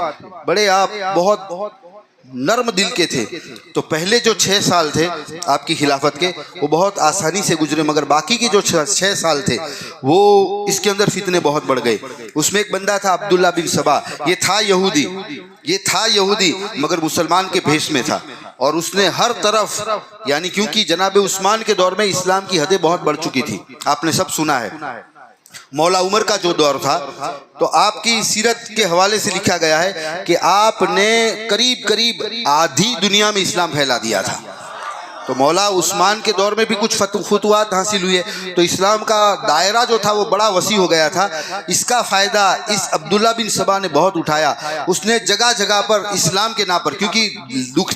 बड़े आप बहुत नर्म दिल के थे। तो पहले जो 6 साल थे आपकी खिलाफत के, वो बहुत आसानी से गुजरे। मगर बाकी के जो 6 साल थे वो इसके अंदर फितने बहुत बढ़ गए। उसमें एक बंदा था अब्दुल्ला बिन सबा, ये था यहूदी मगर मुसलमान के भेष में था। और उसने हर तरफ, यानी क्योंकि जनाब उस्मान के दौर में इस्लाम की हदें बहुत बढ़ चुकी थी, आपने सब सुना है। मौला उमर का जो दौर था, तो आपकी सीरत के हवाले से लिखा गया है कि आपने करीब आधी दुनिया में इस्लाम फैला दिया था। तो मौला उस्मान के दौर में भी कुछ फतुवात हासिल हुए, तो इस्लाम का दायरा जो था वो बड़ा वसी हो गया था। इसका फ़ायदा इस अब्दुल्ला बिन सबा ने बहुत उठाया। उसने जगह जगह पर इस्लाम के नाम पर, क्योंकि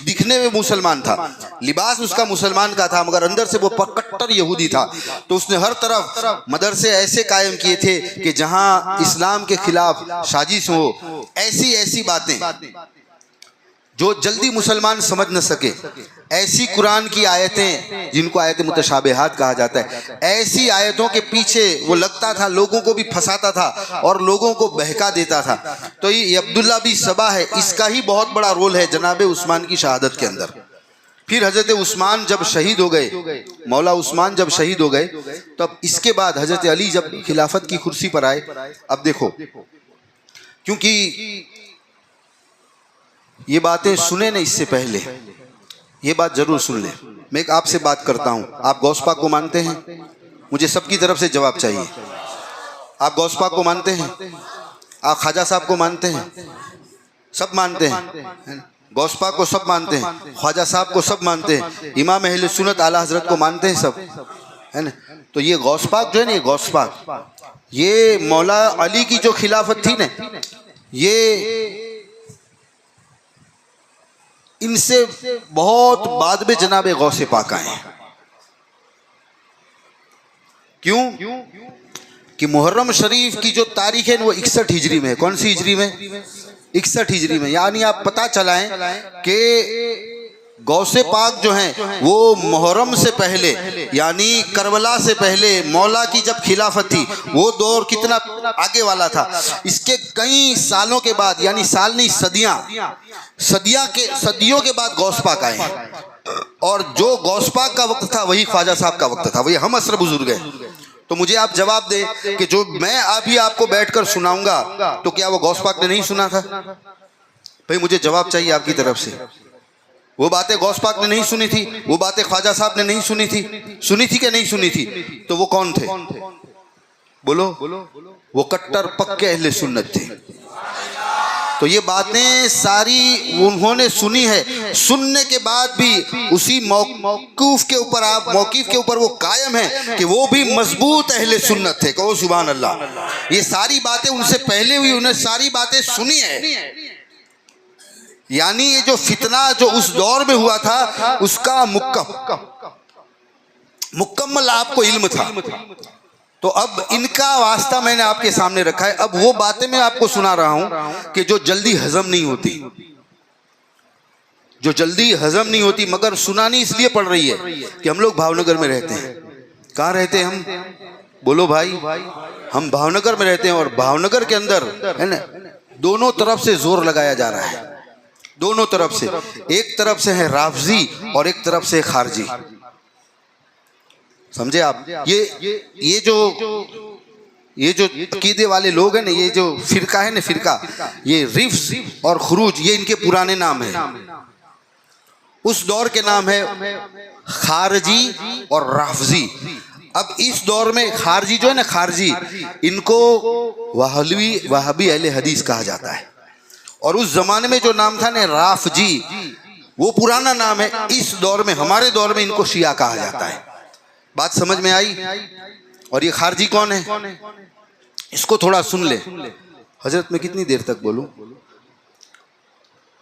दिखने में मुसलमान था, लिबास उसका मुसलमान का था, मगर अंदर से वो कट्टर यहूदी था। तो उसने हर तरफ मदरसे ऐसे कायम किए थे कि जहाँ इस्लाम के खिलाफ साजिश हो, ऐसी बातें जो जल्दी मुसलमान समझ न सके, ऐसी कुरान की आयतें जिनको आयतें मुतशाबिहात कहा जाता है, ऐसी आयतों के पीछे वो लगता था, लोगों को भी फंसाता था और लोगों को बहका देता था। तो ये अब्दुल्ला बिन सबा है, इसका ही बहुत बड़ा रोल है जनाब उस्मान की शहादत के अंदर। फिर हजरत उस्मान जब शहीद हो गए, मौला उस्मान जब शहीद हो गए, तब इसके बाद हजरत अली जब खिलाफत की कुर्सी पर आए। अब देखो, क्योंकि ये बातें सुने न इससे पहले, ये बात जरूर सुन लें। मैं एक आपसे बात करता हूँ, आप गौस पाक को मानते हैं? मुझे सबकी तरफ से जवाब चाहिए। आप गौस पाक को मानते हैं? आप ख्वाजा साहब को मानते हैं? सब मानते हैं। गौस पाक को सब मानते हैं, ख्वाजा साहब को सब मानते हैं, इमाम अहले सुन्नत आला हजरत को मानते हैं सब, है ना। तो ये गौस पाक जो है ना, ये गौस पाक, ये मौला अली की जो खिलाफत थी ना, ये इनसे बहुत बाद में जनाब गौसे पाक आए। क्यों? कि मुहर्रम शरीफ की जो तारीख है वो 61 हिजरी में है। कौन सी हिजरी में? 61 हिजरी में। यानी आप पता चलाएं कि गौसे पाक जो हैं वो मुहर्रम से पहले, यानी करबला से पहले मौला की जब खिलाफत थी, वो दौर कितना आगे वाला था। इसके कई सालों के बाद, यानी साल नहीं सदियों के बाद गौस पाक आए। और जो गौस पाक का वक्त था वही ख्वाजा साहब का वक्त था, वही हम असर बुजुर्ग हैं। तो मुझे आप जवाब दें कि जो मैं अभी आपको बैठकर सुनाऊंगा, तो क्या वो गौस पाक ने नहीं सुना था? भाई मुझे जवाब चाहिए आपकी तरफ से। वो बातें गौस पाक ने नहीं सुनी थी, वो बातें ख्वाजा साहब ने नहीं सुनी थी कि नहीं सुनी थी? तो वो कौन थे? बोलो। वो कट्टर पक्के अहले सुन्नत थे। तो ये बातें सारी उन्होंने सुनी है। सुनने के बाद भी उसी मौक़िफ़ के ऊपर वो कायम है कि वो भी मजबूत अहले सुन्नत थे। कहो सुभान अल्लाह। ये सारी बातें उनसे पहले हुई, उन्हें सारी बातें सुनी है। यानी ये जो फितना जो उस दौर में हुआ था, उसका मुकम्मल आपको इल्म था। तो अब इनका वास्ता मैंने आपके सामने रखा है। अब वो बातें मैं आपको सुना रहा हूं कि जो जल्दी हजम नहीं होती, मगर सुनानी इसलिए पड़ रही है कि हम लोग भावनगर में रहते हैं। कहाँ रहते हैं हम? बोलो भाई। हम भावनगर में रहते हैं, और भावनगर के अंदर है ना, दोनों तरफ से जोर लगाया जा रहा है। दोनों तरफ से, एक तरफ से है राफजी और एक तरफ से खारजी। समझे आप? ये जो अकीदे वाले लोग हैं ना, ये जो फिरका है ना, ये रिफ्स और खुरूज, ये इनके पुराने नाम है। उस दौर के नाम है खारजी और राफजी। अब इस दौर में खारजी जो है ना, खारजी, इनको वहाबी अहले हदीस कहा जाता है। और उस जमाने में जो नाम था ना राफजी, वो पुराना नाम है। इस दौर में, हमारे दौर में, इनको शिया कहा जाता है। बात समझ में आई? और ये खारजी कौन है, इसको थोड़ा सुन ले। हजरत मैं कितनी देर तक बोलूं?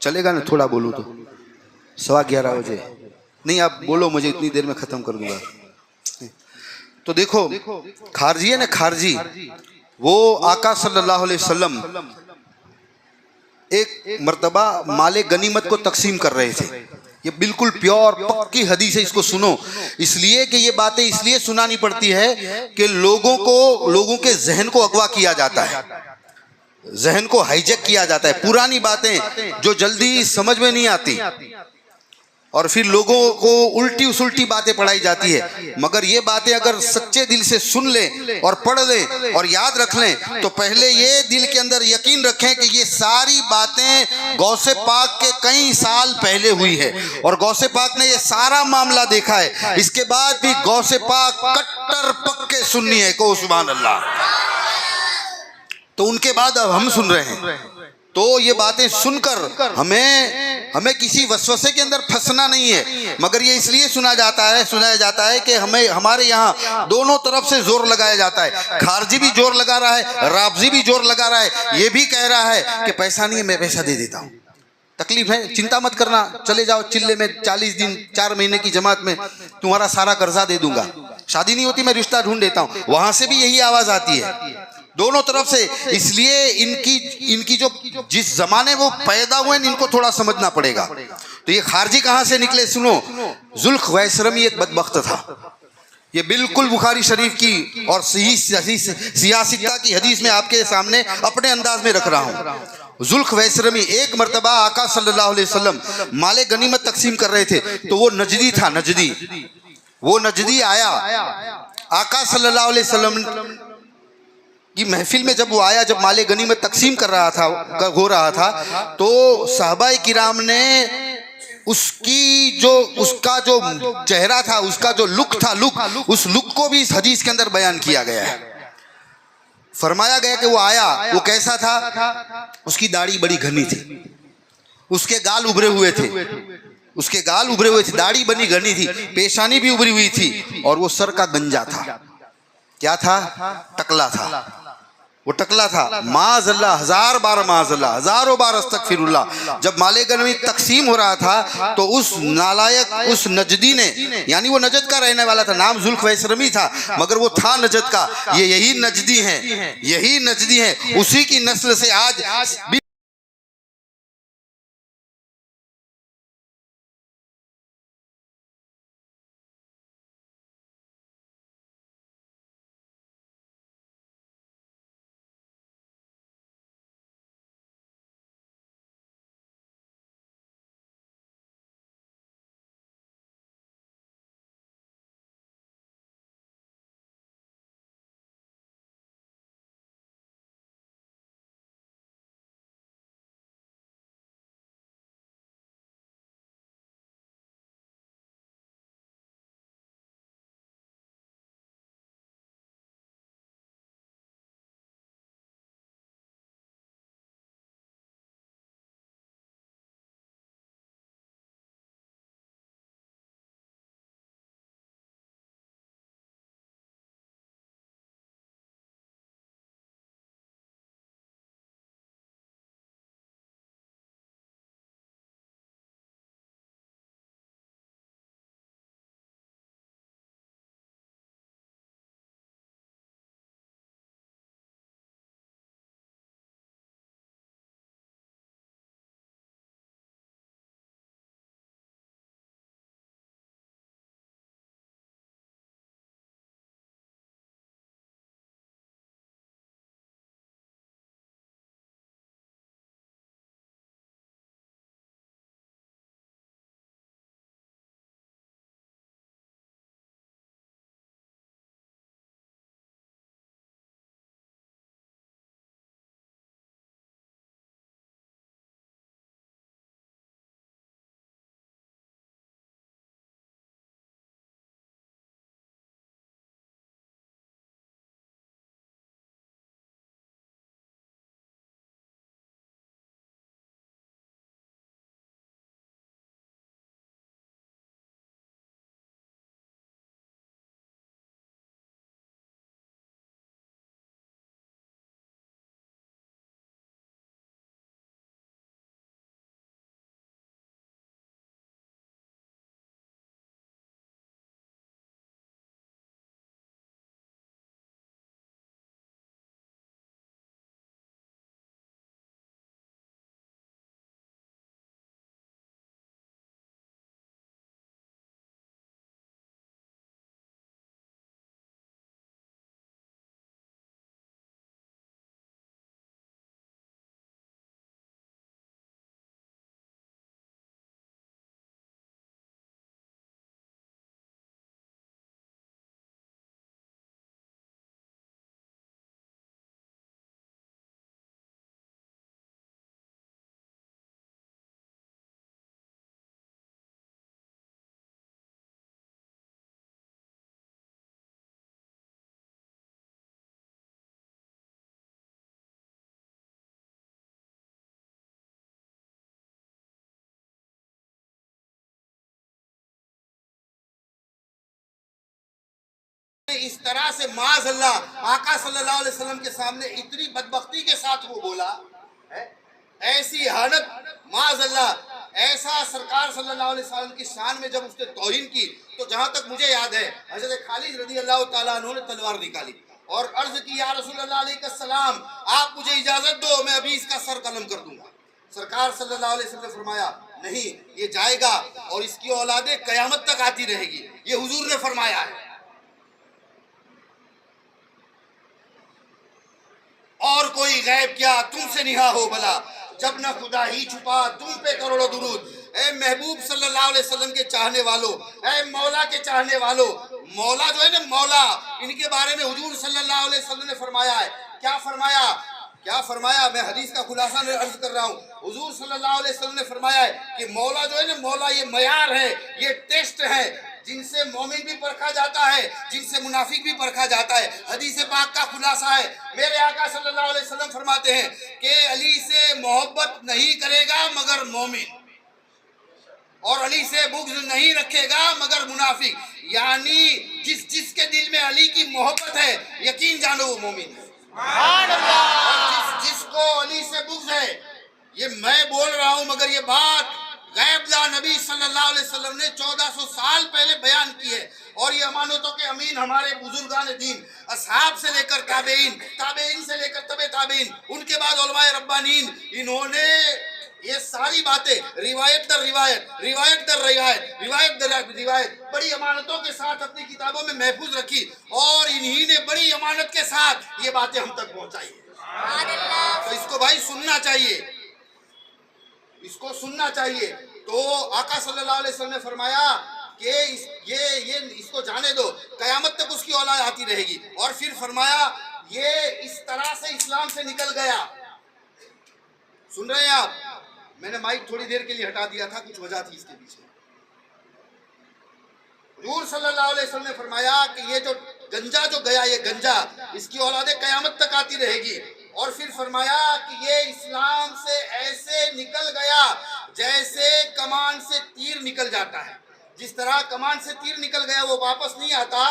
चलेगा ना थोड़ा बोलूं तो? 11:15 बजे नहीं, आप बोलो, मुझे इतनी देर में खत्म कर दूंगा। तो देखो, खारजी है ना, खारजी, वो आका सल्लल्लाहु अलैहि वसल्लम एक मर्तबा माले गनीमत को तकसीम कर रहे थे। ये बिल्कुल प्योर पक्की हदीस है, इसको सुनो। इसलिए कि ये बातें इसलिए सुनानी पड़ती है कि लोगों के जहन को अगवा किया जाता है, जहन को हाईजैक किया जाता है। पुरानी बातें जो जल्दी समझ में नहीं आती और फिर लोगों को उल्टी सुल्टी बातें पढ़ाई जाती है। मगर ये बातें अगर सच्चे दिल से सुन लें और पढ़ लें और याद रख लें, तो पहले ये दिल के अंदर यकीन रखें कि ये सारी बातें गौसे पाक के कई साल पहले हुई है और गौसे पाक ने ये सारा मामला देखा है। इसके बाद भी गौसे पाक कट्टर पक्के सुन्नी है को सुभान अल्लाह। तो उनके बाद अब हम सुन रहे हैं। तो ये बातें सुनकर हमें किसी वसवसे के अंदर फंसना नहीं है, मगर ये इसलिए सुनाया जाता है कि हमारे यहाँ दोनों तरफ से जोर लगाया जाता है। खारजी भी जोर लगा रहा है, राफजी भी जोर लगा रहा है। ये भी कह रहा है कि पैसा नहीं है, मैं पैसा दे देता हूँ, तकलीफ है, चिंता मत करना, चले जाओ चिल्ले में 40 दिन 4 महीने की जमात में तुम्हारा सारा कर्जा दे दूंगा, शादी नहीं होती मैं रिश्ता ढूंढ देता हूँ। वहां से भी यही आवाज आती है दोनों तरफ से। इसलिए इनकी जो जिस जमाने वो पैदा हुए इनको थोड़ा समझना पड़ेगा। तो ये खारजी कहां से निकले सुनो। जुल्ख वैसरमी एक बदबख्त था, ये बिल्कुल बुखारी शरीफ की और सही सियासिता की हदीस में आपके सामने अपने अंदाज में रख रहा हूं। जुल्ख वैसरमी एक मर्तबा आका सल्लल्लाहु अलैहि वसल्लम माले गनीमत तकसीम कर रहे थे, तो वो नजदी था, वो नजदी आया आका सल्लल्लाहु अलैहि वसल्लम की महफिल में। जब वो आया, जब माले गनीमत तकसीम हो रहा था, तो साहबाए किराम ने उसका जो चेहरा था, उसका जो लुक था, उस लुक को भी इस हदीस के अंदर बयान किया गया है। फरमाया गया कि वो आया, वो कैसा था, उसकी दाढ़ी बड़ी घनी थी, उसके गाल उभरे हुए थे, दाढ़ी बनी घनी थी, पेशानी भी उभरी हुई थी, और वो सर का गंजा था। क्या था? टकला था, वो टकला था। माज़अल्लाह, 1000 बार माज़अल्लाह, हजारों बार अस्तगफिरुल्लाह। जब माले गनीमत तकसीम हो रहा था, तो उस नालायक, उस नजदी ने, यानी वो नजद का रहने वाला था, नाम जुल्ख वैसरमी था, मगर वो था नजद का। यही नजदी है, उसी की नस्ल से आज इस तरह से माज़अल्लाह आका सल्लल्लाहु अलैहि वसल्लम के सामने इतनी बदबख्ती के साथ वो बोला है, ऐसी हालत माज़अल्लाह, ऐसा सरकार सल्लल्लाहु अलैहि वसल्लम की शान में जब उसने तौहीन की, तो जहां तक मुझे याद है हज़रत खालिद रज़ी अल्लाह ताला अन्हु ने तलवार निकाली और अर्ज की, या रसूलल्लाह अलैहिस्सलाम, आप मुझे इजाजत दो, मैं अभी इसका सर कलम कर दूंगा। सरकार सल्लल्लाहु अलैहि वसल्लम ने फरमाया, नहीं, ये जाएगा और इसकी औलादे कयामत तक आती रहेगी, ये हुजूर ने फरमाया है। और कोई गैब क्या तुमसे निहा हो भला, जब न खुदा ही छुपा तुम पे करोड़ों दुरूद। ए महबूब सल्लल्लाहु अलैहि वसल्लम के चाहने वालों, ए मौला के चाहने वालों, मौला जो है ना मौला, इनके बारे में हुजूर सल्लल्लाहु अलैहि वसल्लम ने फरमाया है। क्या फरमाया, क्या फरमाया? मैं हदीस का खुलासा अर्ज कर रहा हूँ। हुजूर सल्लल्लाहु अलैहि वसल्लम ने फरमाया है कि मौला जो है ना मौला, ये मयार है, ये टेस्ट है, जिनसे मोमिन भी परखा जाता है, जिनसे मुनाफिक भी परखा जाता है। हदीस पाक का खुलासा है, मेरे आका सल्लल्लाहु अलैहि वसल्लम फरमाते हैं कि अली से मोहब्बत नहीं करेगा मगर मोमिन, और अली से बुग़्ज़ नहीं रखेगा मगर मुनाफिक। यानी जिसके दिल में अली की मोहब्बत है, यकीन जानो वो मोमिन है। और जिसको अली से बुग़्ज़ है, ये मैं बोल रहा हूँ मगर ये बात गैबदा नबी सल्लल्लाहु अलैहि वसल्लम ने 1400 साल पहले बयान की है। और ये अमानतों के अमीन हमारे बुजुर्गान दीन, असहाब से लेकर ताबेइन, ताबेइन से लेकर तबे ताबेइन, उनके बाद उलमाए रब्बानीन, इन्होंने ये सारी बातें रिवायत दर रिवायत, रिवायत दर रिवायत, रिवायत दर रिवायत बड़ी अमानतों के साथ अपनी किताबों में महफूज रखी, और इन्हीं ने बड़ी अमानत के साथ ये बातें हम तक पहुंचाई। तो इसको भाई सुनना चाहिए, इसको सुनना चाहिए। तो आका सल्लल्लाहु अलैहि वसल्लम ने फरमाया कि ये इसको जाने दो, कयामत तक उसकी औलाद आती रहेगी। और फिर फरमाया ये इस तरह से इस्लाम से निकल गया। सुन रहे हैं आप? मैंने माइक थोड़ी देर के लिए हटा दिया था, कुछ वजह थी इसके पीछे। हुजूर सल्लल्लाहु अलैहि वसल्लम ने फरमाया कि ये जो गंजा जो गया, ये गंजा, इसकी औलादे कयामत तक आती रहेगी। और फिर फरमाया कि ये इस्लाम से ऐसे निकल गया जैसे कमान से तीर निकल जाता है। जिस तरह कमान से तीर निकल गया वो वापस नहीं आता,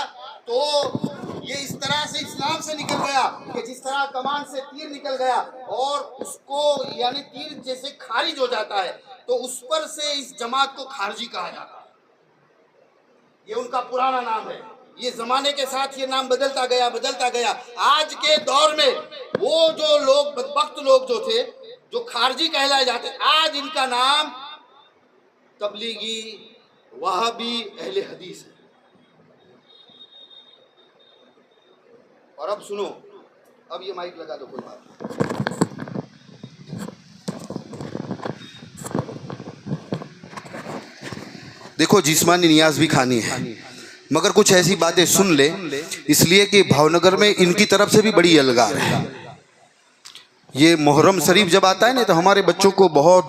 तो ये इस तरह से इस्लाम से निकल गया कि जिस तरह कमान से तीर निकल गया और उसको यानी तीर जैसे खारिज हो जाता है, तो उस पर से इस जमात को खारजी कहा जाता है। ये उनका पुराना नाम है। ये जमाने के साथ ये नाम बदलता गया, बदलता गया। आज के दौर में वो जो लोग बदबख्त लोग जो थे, जो खारजी कहलाए जाते, आज इनका नाम तबलीगी, वहाबी, अहले हदीस है। और अब सुनो, अब ये माइक लगा दो, कोई बात नहीं। देखो, जिस्मानी नियाज भी खानी है, मगर कुछ ऐसी बातें सुन ले, इसलिए कि भावनगर में इनकी तरफ से भी बड़ी अलगार है। ये मुहर्रम शरीफ जब आता है ना, तो हमारे बच्चों को बहुत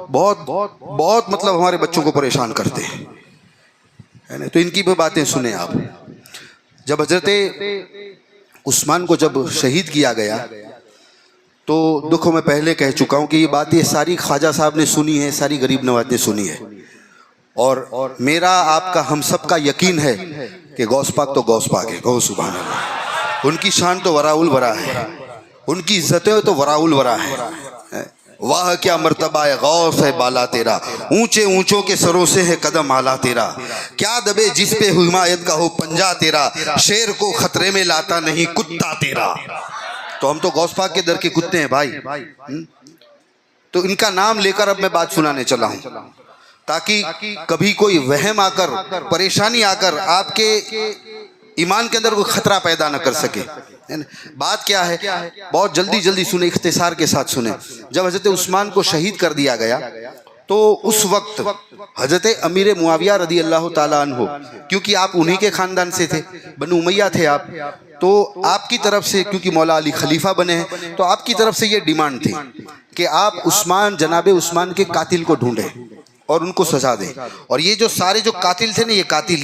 बहुत बहुत मतलब हमारे बच्चों को परेशान करते हैं, है ना। तो इनकी भी बातें सुने आप। जब हजरत उस्मान को जब शहीद किया गया, तो देखो मैं पहले कह चुका हूँ कि ये बातें सारी ख्वाजा साहब ने सुनी है, सारी गरीब नवाज ने सुनी है। और मेरा आपका हम सब का यकीन है कि गौस पाक तो गौस पाक है, गौ सुभान अल्लाह। उनकी शान तो वराउल वरा है, उनकी इज्जतें तो वराउल वरा है। वाह क्या मर्तबा है गौस है बाला तेरा, ऊंचे ऊंचों के सरों से है कदम आला तेरा। क्या दबे जिस पे हिमायत का हो पंजा तेरा, शेर को खतरे में लाता नहीं कुत्ता तेरा। तो हम तो गौस पाक के दर के कुत्ते हैं भाई। तो इनका नाम लेकर अब मैं बात सुनाने चला हूँ, ताकि कभी कोई वहम आकर, परेशानी आकर आपके ईमान के अंदर कोई खतरा पैदा न कर सके। बात क्या है, बहुत जल्दी जल्दी सुने, इख्तिसार के साथ सुने। जब हजरत उस्मान को शहीद कर दिया गया, तो उस वक्त हजरत अमीर मुआविया रदी अल्लाह ताला अन्हु, क्योंकि आप उन्हीं के खानदान से थे, बनु उमैया थे आप, तो आपकी तरफ से, क्योंकि मौला अली खलीफा बने हैं, तो आपकी तरफ से ये डिमांड थी कि आप उस्मान, जनाबे उस्मान के कातिल को ढूंढें और उनको सजा दें। और ये जो सारे जो कातिल थे ना, ये कातिल,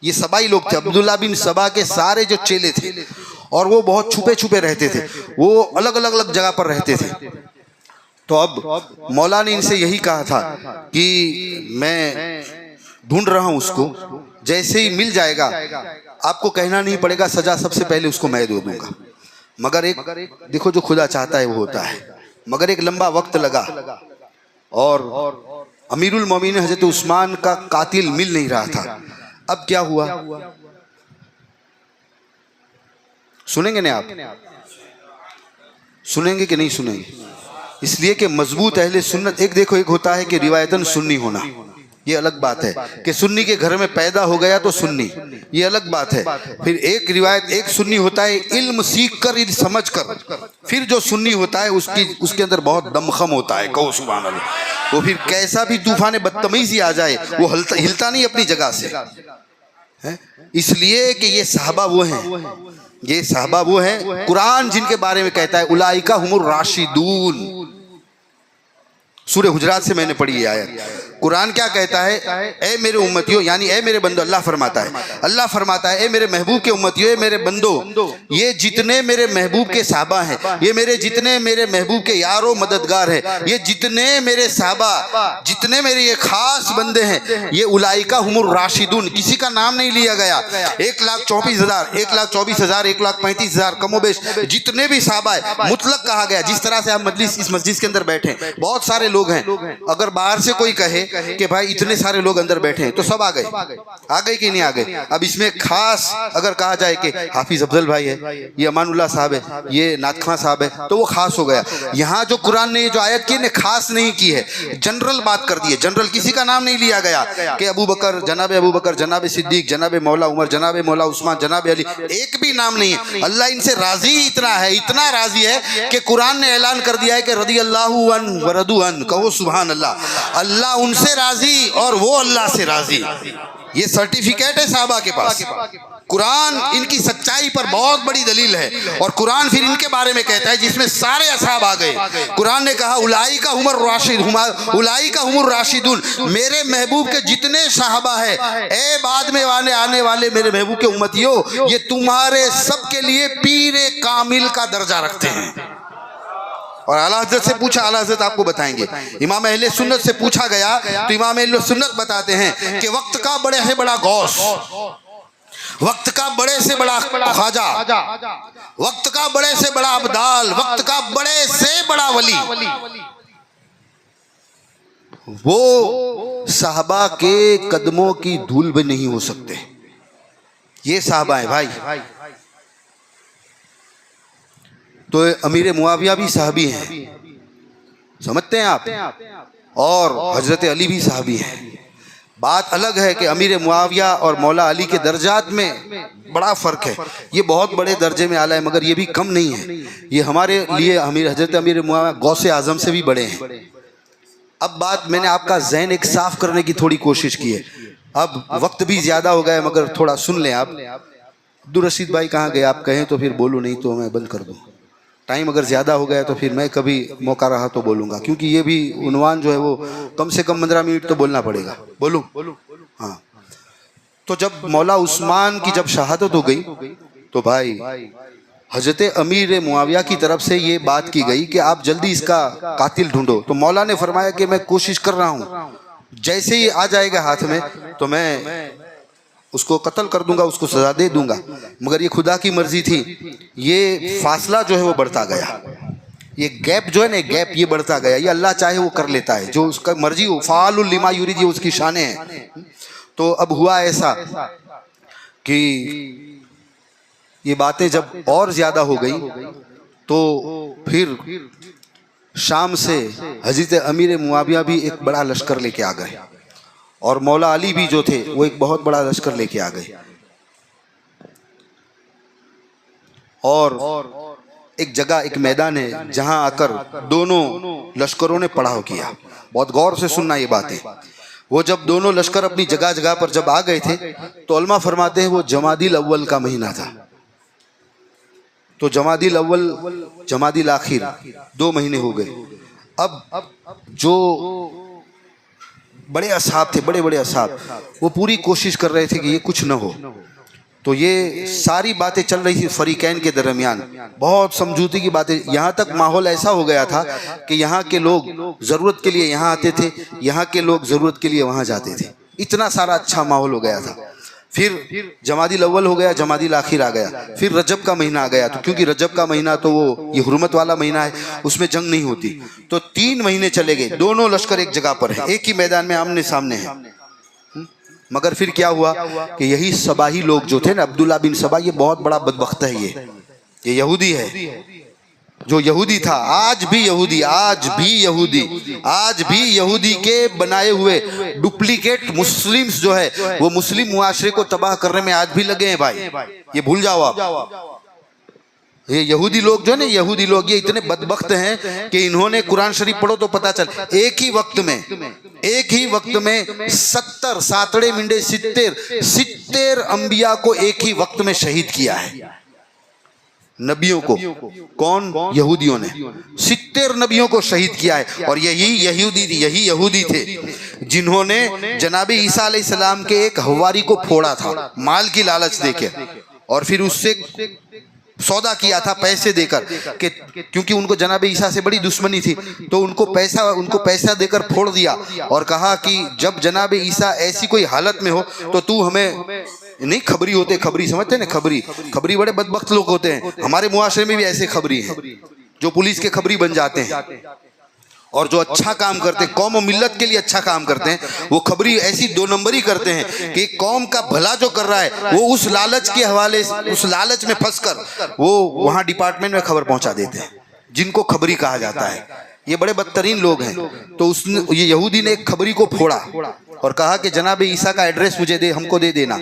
ये सबाई लोग थे, अब्दुल्ला बिन सबा के सारे जो चेले थे, और वो बहुत छुपे छुपे रहते थे, वो अलग अलग अलग जगह पर रहते थे। तो अब मौला ने इनसे यही कहा था कि मैं ढूंढ रहा हूँ उसको, जैसे ही मिल जाएगा आपको कहना नहीं पड़ेगा सजा सबसे पहले उसको मैं दे दूंगा। मगर एक देखो जो खुदा चाहता है वो होता है। मगर एक लंबा वक्त लगा और अमीरुल मोमिनीन हजरत उस्मान का कातिल मिल नहीं रहा था। अब क्या हुआ सुनेंगे ना आप? सुनेंगे कि नहीं सुनेंगे? इसलिए कि मजबूत अहले सुन्नत एक देखो, एक होता है कि रिवायतन सुन्नी होना, ये अलग बात है कि सुन्नी के घर में पैदा हो गया तो सुन्नी, ये अलग बात है। फिर एक रिवायत एक सुन्नी होता है इल्म सीख कर समझ कर, फिर जो सुन्नी होता है उसके अंदर बहुत दमखम होता है। कहो सुभान अल्लाह। वो फिर कैसा भी तूफान बदतमीजी आ जाए वो हिलता नहीं अपनी जगह से है। इसलिए कि ये साहबा वो हैं, ये साहबा वो हैं कुरान जिनके बारे में कहता है उलाइका हुमुर राशिदून। सूरह हुजरात से मैंने पढ़ी ये आयत। कुरान क्या कहता है? ए मेरे उम्मतियों, यानी ए मेरे बंदो, अल्लाह फरमाता है ए मेरे महबूब के उम्मतियों, ए मेरे बंदो, ये जितने मेरे महबूब के साहबा हैं, ये मेरे जितने मेरे महबूब के यारो मददगार हैं, ये जितने मेरे साहबा, जितने मेरे ये खास बंदे हैं, ये उलाइका हुमुर राशिदून। किसी का नाम नहीं लिया गया। 1,24,000, 1,24,000, 1,35,000 कमोबेश जितने भी साहबा है मुतलक कहा गया। जिस तरह से आप इस मस्जिद के अंदर बैठे बहुत सारे लोग हैं, अगर बाहर से कोई कहे कि भाई इतने सारे लोग अंदर बैठे हैं तो सब आ गए कि नहीं आ गए? अब इसमें खास अगर कहा जाए कि हाफिज अफजल भाई है, ये अमानुल्लाह साहब है, ये नात खां साहब है, तो वो खास हो गया। यहाँ जो कुरान ने जो आयत की ने खास नहीं की है, जनरल बात कर दी है। जनरल किसी का नाम नहीं लिया गया कि अबू बकर, जनाब सिद्दीक, जनाब मौला उमर, जनाब मौला उस्मान, जनाब अली, एक भी नाम नहीं है। अल्लाह इनसे राजी इतना है, इतना राजी है कि कुरान ने ऐलान कर दिया है कि रदी अल्लाहु अन व रदू अन। कहो सुभान अल्लाह। अल्लाह उनसे राजी और वो अल्लाह से राजी। ये सर्टिफिकेट है साहबा के पास। कुरान इनकी सच्चाई पर बहुत बड़ी दलील है। और कुरान फिर इनके बारे में कहता है जिसमें सारे असहाब आ गए। कुरान ने कहा उलाइका हुमुर राशिदून, मेरे महबूब के जितने साहबा है, ए बाद में आने वाले मेरे महबूब के उम्मतियों, ये तुम्हारे सबके लिए पीरे कामिल का दर्जा रखते हैं। और आला हज़रत से पूछा, आला हज़रत आपको बताएंगे। इमाम अहले सुन्नत से पूछा गया तो इमाम अहले सुन्नत बताते हैं कि वक्त का बड़े से बड़ा गौस, वक्त का बड़े से बड़ा ख्वाजा, वक्त का बड़े से बड़ा अब्दाल, वक्त का बड़े से बड़ा वली, वो साहबा के कदमों की धूल भी नहीं हो सकते। ये साहबा है भाई। तो अमीर मुआविया भी साहबी हैं, समझते हैं आप, और हजरत अली भी साहबी हैं। बात अलग है कि अमीर मुआविया और मौला अली के दर्जात में बड़ा फ़र्क है। ये बहुत बड़े दर्जे में आला है मगर ये भी कम नहीं है। ये हमारे लिए हजरत अमीर मुआविया गौसे आज़म से भी बड़े हैं। अब बात मैंने आपका जहन एक साफ करने की थोड़ी कोशिश की है। अब वक्त भी ज़्यादा हो गया मगर थोड़ा सुन लें आप। अब्दुल रशीद भाई कहाँ गए? आप कहें तो फिर बोलूँ, नहीं तो मैं बंद कर दूँ। टाइम अगर ज़्यादा हो गया तो फिर मैं कभी मौका रहा तो बोलूँगा, क्योंकि ये भी उन्वान जो है वो कम से कम 15 मिनट तो बोलना पड़ेगा। बोलूँ? हाँ। तो जब मौला उस्मान की जब शहादत हो गई तो भाई हजरत अमीर मुआविया की तरफ से ये बात की गई कि आप जल्दी इसका कातिल ढूंढो। तो मौला ने फरमाया कि मैं कोशिश कर रहा हूँ, जैसे ही आ जाएगा हाथ में तो मैं उसको कत्ल कर दूंगा, उसको सजा दे दूंगा। मगर ये खुदा की मर्जी थी, ये फासला जो है वो बढ़ता गया, ये गैप जो है ना, गैप ये बढ़ता गया। ये अल्लाह चाहे वो कर लेता है, जो उसका मर्जी हो, फ़ाअलुल लिमा युरीद, ये उसकी शानें हैं। तो अब हुआ ऐसा कि ये बातें जब और ज़्यादा हो गई तो फिर शाम से हज़रत अमीर मुआविया भी एक बड़ा लश्कर लेके आ गए और मौला अली भी जो थे वो एक बहुत बड़ा लश्कर लेके आ गए। और एक जगह, एक मैदान है जहां आकर दोनों लश्करों ने पड़ाव किया। बहुत गौर से सुनना ये बातें। वो जब दोनों लश्कर अपनी जगह जगह पर जब आ गए थे तो उलमा फरमाते हैं वो जमादिल अव्वल का महीना था। तो जमादिल अव्वल, जमादिल आखिर 2 महीने हो गए। अब जो बड़े असहाब थे, बड़े बड़े असहाब, वो पूरी कोशिश कर रहे थे कि ये कुछ न हो। तो ये सारी बातें चल रही थी फरीकैन के दरमियान, बहुत समझौते की बातें। यहाँ तक माहौल ऐसा हो गया था कि यहाँ के लोग ज़रूरत के लिए यहाँ आते थे, यहाँ के लोग ज़रूरत के लिए वहाँ जाते थे। इतना सारा अच्छा माहौल हो गया था। फिर जमादिल अव्वल हो गया, जमादिल आखिर आ गया, फिर रजब का महीना आ गया। तो क्योंकि रजब का महीना तो वो ये हुर्मत वाला महीना है, उसमें जंग नहीं होती। तो 3 महीने चले गए, दोनों लश्कर एक जगह पर है, एक ही मैदान में आमने सामने है। मगर फिर क्या हुआ कि यही सबाही लोग जो थे ना, अब्दुल्ला बिन सबा, ये बहुत बड़ा बदबख्त है, ये यहूदी है। जो यहूदी था, आज भी यहूदी के बनाए हुए डुप्लीकेट मुस्लिम्स जो है वो मुस्लिम मुआशरे को तबाह करने में आज भी लगे हैं भाई। ये भूल जाओ आप। ये यहूदी लोग जो है ना, यहूदी लोग ये इतने बदबख्त हैं कि इन्होंने कुरान शरीफ पढ़ो तो पता चल, एक ही वक्त में 70 सातड़े मिंडे 70 अंबिया को एक ही वक्त में शहीद किया है। नबियों को कौन? यहूदियों ने 70 नबियों को शहीद किया है। और यही यहूदी थे जिन्होंने जनाबे ईसा अलैहिस्सलाम के एक हवारी को फोड़ा था माल की लालच देके, और फिर उससे सौदा किया था पैसे देकर कि क्योंकि उनको जनाबे ईसा से बड़ी दुश्मनी थी, तो उनको पैसा देकर फोड़ दिया और कहा कि जब जनाबे ईसा ऐसी कोई हालत में हो तो तू हमें नहीं। खबरी होते, खबरी समझते हैं ना, खबरी बड़े बदबख्त लोग होते हैं। हमारे मुआशरे में भी ऐसे खबरी हैं जो पुलिस के खबरी बन जाते हैं, और जो अच्छा काम करते हैं, कौम और मिल्लत के लिए अच्छा काम करते हैं, वो खबरी ऐसी 2 नंबरी करते हैं कि कौम का भला जो कर रहा है वो उस लालच के हवाले, उस लालच में फंसकर वो वहाँ डिपार्टमेंट में खबर पहुँचा देते हैं, जिनको खबरी कहा जाता है। ये बड़े बदतरीन लोग हैं। तो ये यहूदी ने एक खबरी को फोड़ा और कहा कि जनाब ईसा का एड्रेस मुझे हमको दे देना।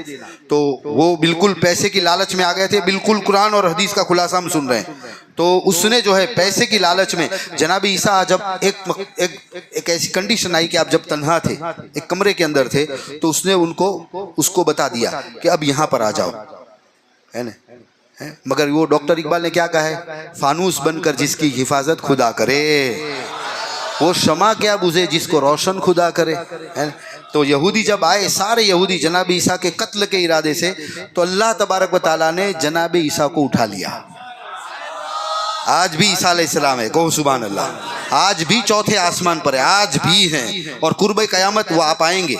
तो वो बिल्कुल पैसे की लालच में आ गए थे। बिल्कुल कुरान और हदीस का खुलासा हम सुन रहे हैं। तो उसने जो है पैसे की लालच में जनाब ईसा जब एक ऐसी कंडीशन आई कि आप जब तन्हा थे, एक कमरे के अंदर थे, तो उसने उसको बता दिया कि अब यहाँ पर आ जाओ, है ना। मगर वो डॉक्टर इकबाल ने क्या कहा है, फानूस बनकर जिसकी हिफाजत खुदा करे, वो शमा क्या बुझे जिसको रोशन खुदा करे, है। तो यहूदी जब आए, सारे यहूदी जनाब ईसा के कत्ल के इरादे से, तो अल्लाह तबारक व तआला ने जनाब ईसा को उठा लिया। आज भी ईसा अलैहिस्सलाम है, कहो सुभान अल्लाह। आज भी चौथे आसमान पर है, आज भी हैं, और कुर्ब क़यामत वो आप आएंगे।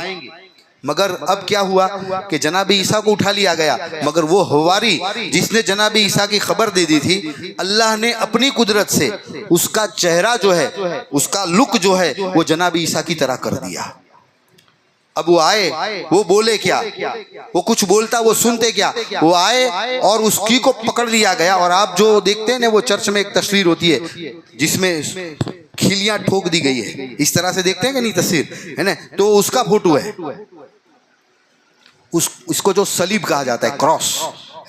मगर अब क्या हुआ कि जनाब ईसा को उठा लिया गया, मगर वो हवारी जिसने जनाब ईसा की खबर दे दी थी, अल्लाह ने अपनी कुदरत से उसका चेहरा जो है, उसका लुक जो है, वो जनाब ईसा की तरह कर दिया। अब वो आए, वो बोले क्या, वो कुछ बोलता वो सुनते क्या। वो आए और उसकी को पकड़ लिया गया। और आप जो देखते हैं ना, वो चर्च में एक तस्वीर होती है जिसमें खिलियां ठोक दी गई है, इस तरह से देखते हैं कि नहीं तस्वीर, है ना। तो उसका फोटो है, इसको जो सलीब कहा जाता है, क्रॉस,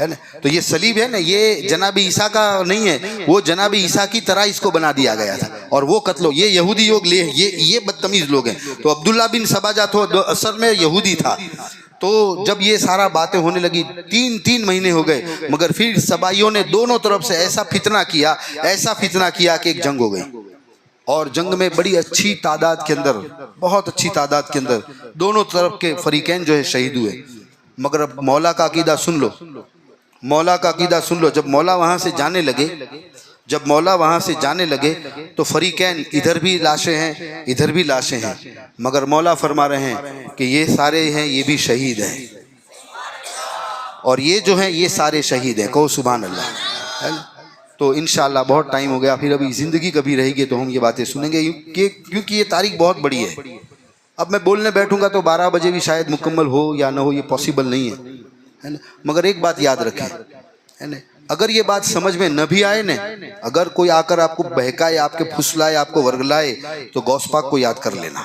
है ना। तो ये सलीब है ना, ये जनाब ईसा का नहीं है, वो जनाब ईसा की तरह इसको बना दिया गया था। और वो कत्लो, ये यहूदी लोग ये बदतमीज लोग हैं। तो अब्दुल्ला बिन सबाजा तो असल में यहूदी था। तो जब ये सारा बातें होने लगी, 3 महीने हो गए, मगर फिर सबाइयों ने दोनों तरफ से ऐसा फितना किया कि एक जंग हो गई। और जंग में बड़ी अच्छी तादाद के अंदर, बहुत अच्छी तादाद के अंदर दोनों तरफ के फरीकैन जो है शहीद हुए। मगर अब मौला का अकीदा सुन लो, मौला का अकीदा सुन लो। जब मौला वहाँ से जाने लगे तो फरीकैन, इधर भी लाशें हैं, इधर भी लाशें हैं, मगर मौला फरमा रहे हैं कि ये सारे हैं, ये भी शहीद हैं, और ये जो हैं ये सारे शहीद हैं। कहो सुभान अल्लाह, है ना। तो इंशाअल्लाह बहुत टाइम हो गया, फिर अभी ज़िंदगी कभी रहेगी तो हम ये बातें सुनेंगे, क्योंकि ये तारीख बहुत बड़ी है। अब मैं बोलने बैठूंगा तो 12 बजे भी शायद मुकम्मल हो या ना हो, ये पॉसिबल नहीं है ना। मगर एक बात याद रखें, है ना, अगर ये बात समझ में न भी आए ना, अगर कोई आकर आपको बहकाए, आपके फुसलाए, आपको वर्गलाए, तो गौस पाक को याद कर लेना।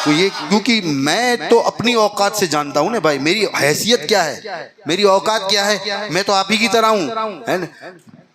तो ये, क्योंकि मैं तो अपनी औकात से जानता हूँ ना भाई, मेरी हैसियत क्या है, मेरी औकात क्या है। मैं तो आप ही की तरह हूँ, है ना,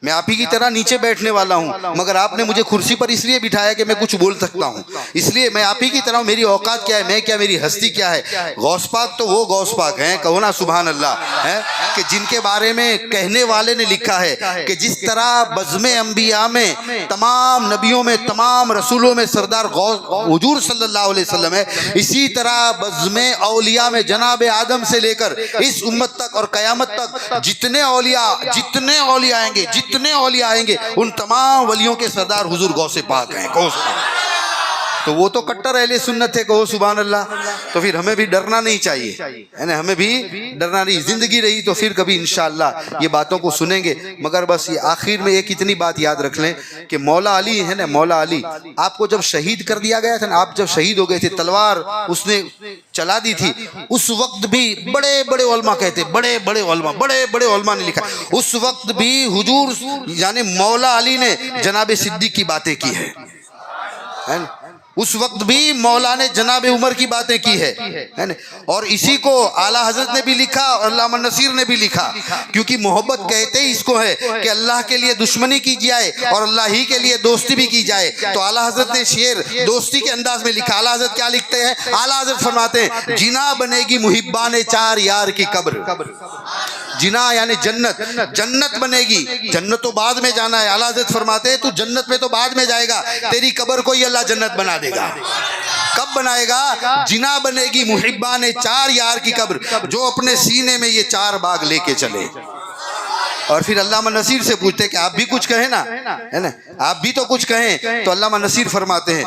मैं आप ही की तरह नीचे बैठने वाला हूँ, मगर आपने मुझे कुर्सी पर इसलिए बिठाया कि मैं कुछ बोल सकता हूँ, इसलिए मैं आप ही की तरह हूँ। मेरी औकात क्या है, मैं क्या, मेरी हस्ती क्या है। गौस पाक तो वो गौस पाक हैं, कहो ना सुभान अल्लाह, है, कि जिनके बारे में कहने वाले ने लिखा है कि जिस तरह बज़्मे अंबिया में, तमाम नबियों में, तमाम रसूलों में सरदार हुजूर सल्लल्लाहु अलैहि वसल्लम है, इसी तरह बज़्मे औलिया में जनाब आदम से लेकर इस उम्मत तक और क़यामत तक जितने औलिया आएंगे, उन तमाम वलियों के सरदार हुजूर गौसे पाक हैं। तो वो तो कट्टर अहले सुन्नत है, कहो सुभान अल्लाह। तो फिर हमें भी डरना नहीं चाहिए, है ना, हमें भी डरना नहीं। जिंदगी रही तो फिर कभी इंशाअल्लाह ये बातों को सुनेंगे। मगर बस ये आखिर में एक इतनी बात याद रख लें कि मौला अली है ना, मौला अली आपको जब शहीद कर दिया गया था ना, आप जब शहीद हो गए थे, तलवार उसने चला दी थी, उस वक्त भी बड़े बड़े उलमा कहते, बड़े बड़े उलमा ने लिखा, उस वक्त भी हुजूर यानी मौला अली ने जनाब सिद्दीक की बातें की है ना? उस वक्त भी मौला ने जनाब उमर की बातें की है ना? और इसी को आला हजरत ने भी लिखा और अल्लामा नसीर ने भी लिखा, क्योंकि मोहब्बत कहते ही इसको है कि अल्लाह के लिए दुश्मनी की जाए और अल्लाह ही के लिए दोस्ती भी की जाए। तो आला हजरत ने शेर दोस्ती के अंदाज में लिखा। आला हजरत क्या लिखते हैं? आला हजरत फरमाते हैं, जिना बनेगी मुहिब्बाने चार यार की कब्र। जिना यानी जन्नत, जन्नत बनेगी। जन्नत तो बाद में जाना है। आला हजरत फरमाते हैं, तू जन्नत में तो बाद में जाएगा, तेरी कब्र को ही अल्लाह जन्नत बना देगा। कब बनाएगा? जिना बनेगी मुहिब्बा ने चार यार की कब्र, जो अपने सीने में ये चार बाग लेके चले। और फिर अल्लामा नसीर से पूछते हैं कि आप भी कुछ कहें ना, है ना, आप भी तो कुछ कहें। तो अल्लामा नसीर फरमाते हैं,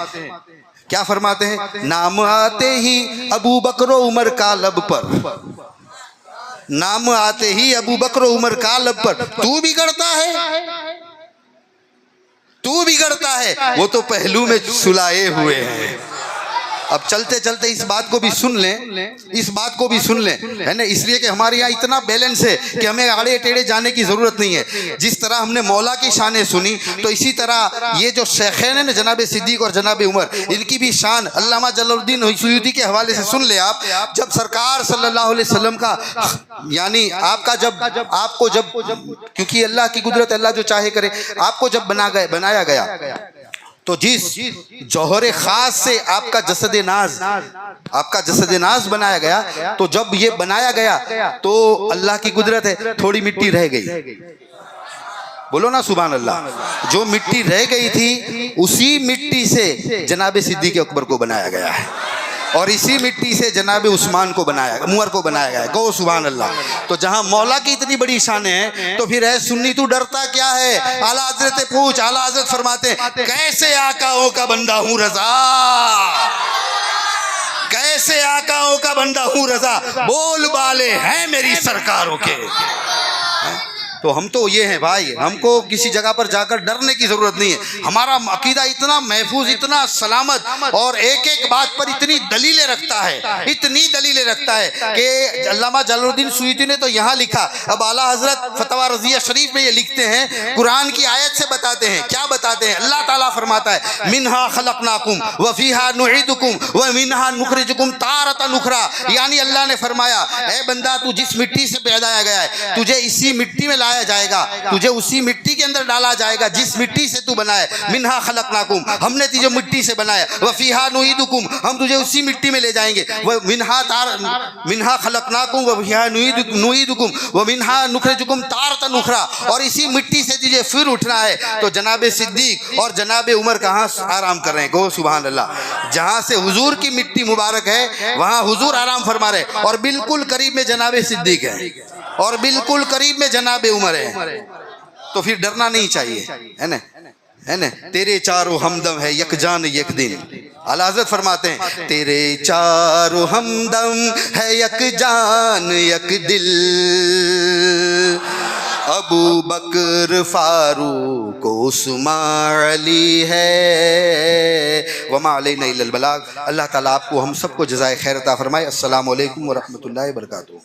क्या फरमाते हैं? नाम आते ही अबू बकर उमर का लब पर, नाम आते ही अबू बकर उमर का लब पर, तू बिगड़ता है, तू बिगड़ता है, वो तो पहलू में सुलाए हुए हैं। अब चलते चलते इस बात को भी सुन लें, इस बात को भी सुन लें, है ना, इसलिए कि हमारे यहाँ इतना बैलेंस है कि हमें आड़े टेढ़े जाने की ज़रूरत नहीं है। जिस तरह हमने मौला की शानें सुनी, तो इसी तरह ये जो शेखैन है ना, जनाब सिद्दीक और जनाब उमर, इनकी भी शान अल्लामा जलालुद्दीन सुयूती के हवाले से सुन ले आप। जब सरकार सल्लल्लाहु अलैहि वसल्लम का यानी आपका आपको जब क्योंकि अल्लाह की कुदरत, अल्लाह जो चाहे करे, आपको जब बनाया गया, तो जिस जौहर ख़ास से आपका जसद नाज बनाया गया, तो जब ये बनाया गया तो अल्लाह की कुदरत है, थोड़ी मिट्टी रह गई। बोलो ना सुभान अल्लाह। जो मिट्टी रह गई थी, उसी मिट्टी से जनाब सिद्दीक अकबर को बनाया गया है, और इसी मिट्टी से जनाब उस्मान को उमर को बनाया गया है। गो सुभान अल्लाह। तो जहां मौला की इतनी बड़ी शान है, तो फिर है सुन्नी तू डरता क्या है? आला हजरत पूछ। आला हजरत फरमाते, कैसे आकाओं का बंदा हूं रजा, कैसे आकाओं का बंदा हूं रजा, बोल बाले हैं मेरी सरकारों के। तो हम तो ये हैं भाई, हमको किसी जगह पर जाकर डरने की ज़रूरत नहीं है। हमारा अकीदा इतना महफूज, इतना सलामत, और एक एक बात पर इतनी दलीलें रखता है, इतनी दलीलें रखता है कि अल्लामा जलालुद्दीन सुयूती ने तो यहाँ लिखा। अब आला हजरत फतवा रज़िया शरीफ में ये लिखते हैं, कुरान की आयत से बताते हैं। क्या बताते हैं? अल्लाह ताला फरमाता है, मिन्हा खलक़नाकुम व फ़ीहा नुईदुकुम व मिन्हा नुखरिजुकुम तारतन उखरा। यानी अल्लाह ने फरमाया, ए बंदा, तू जिस मिट्टी से पैदा गया है, तुझे इसी मिट्टी में लाया जाएगा, तुझे उसी मिट्टी के अंदर डाला जाएगा जिस मिट्टी से तू बना है। मिन्हा खलक़नाकुम, हमने तुझे मिट्टी से बनाया। व फ़ीहा नुईदुकुम, हम तुझे उसी मिट्टी में ले जाएंगे। व मिन्हा खलक़नाकुम व फ़ीहा नुईदुकुम व मिन्हा नुखरिजुकुम तारतन उखरा, और इसी मिट्टी से तुझे फिर उठना है। तो जनाब सिद्दीक और जनाब उमर कहाँ आराम कर रहे हैं? गो सुभान अल्लाह। जहाँ से हुजूर की मिट्टी मुबारक है, वहाँ हुजूर आराम फरमा रहे, और बिल्कुल करीब में जनाब सिद्दीक है, और बिल्कुल करीब में जनाब उमर है। तो फिर डरना नहीं चाहिए, है ना, है ना। तेरे चारों हमदम है यक जान यक दिन। आला हज़रत फरमाते हैं, तेरे चारों हमदम है यक जान यक दिल, अबू बकर फारूक उस्मान अली है, वमा अलैना इल्लल बलाग। अल्लाह ताला आपको हम सबको जज़ाए खैर अता फरमाए। अस्सलामु अलैकुम व रहमतुल्लाहि व बरकातुहू।